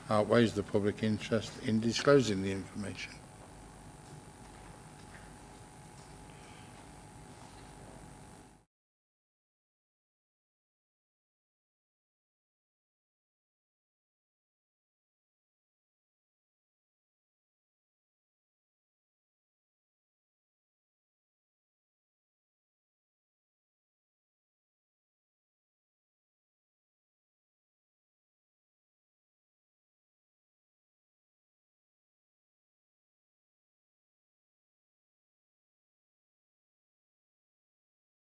outweighs the public interest in disclosing the information.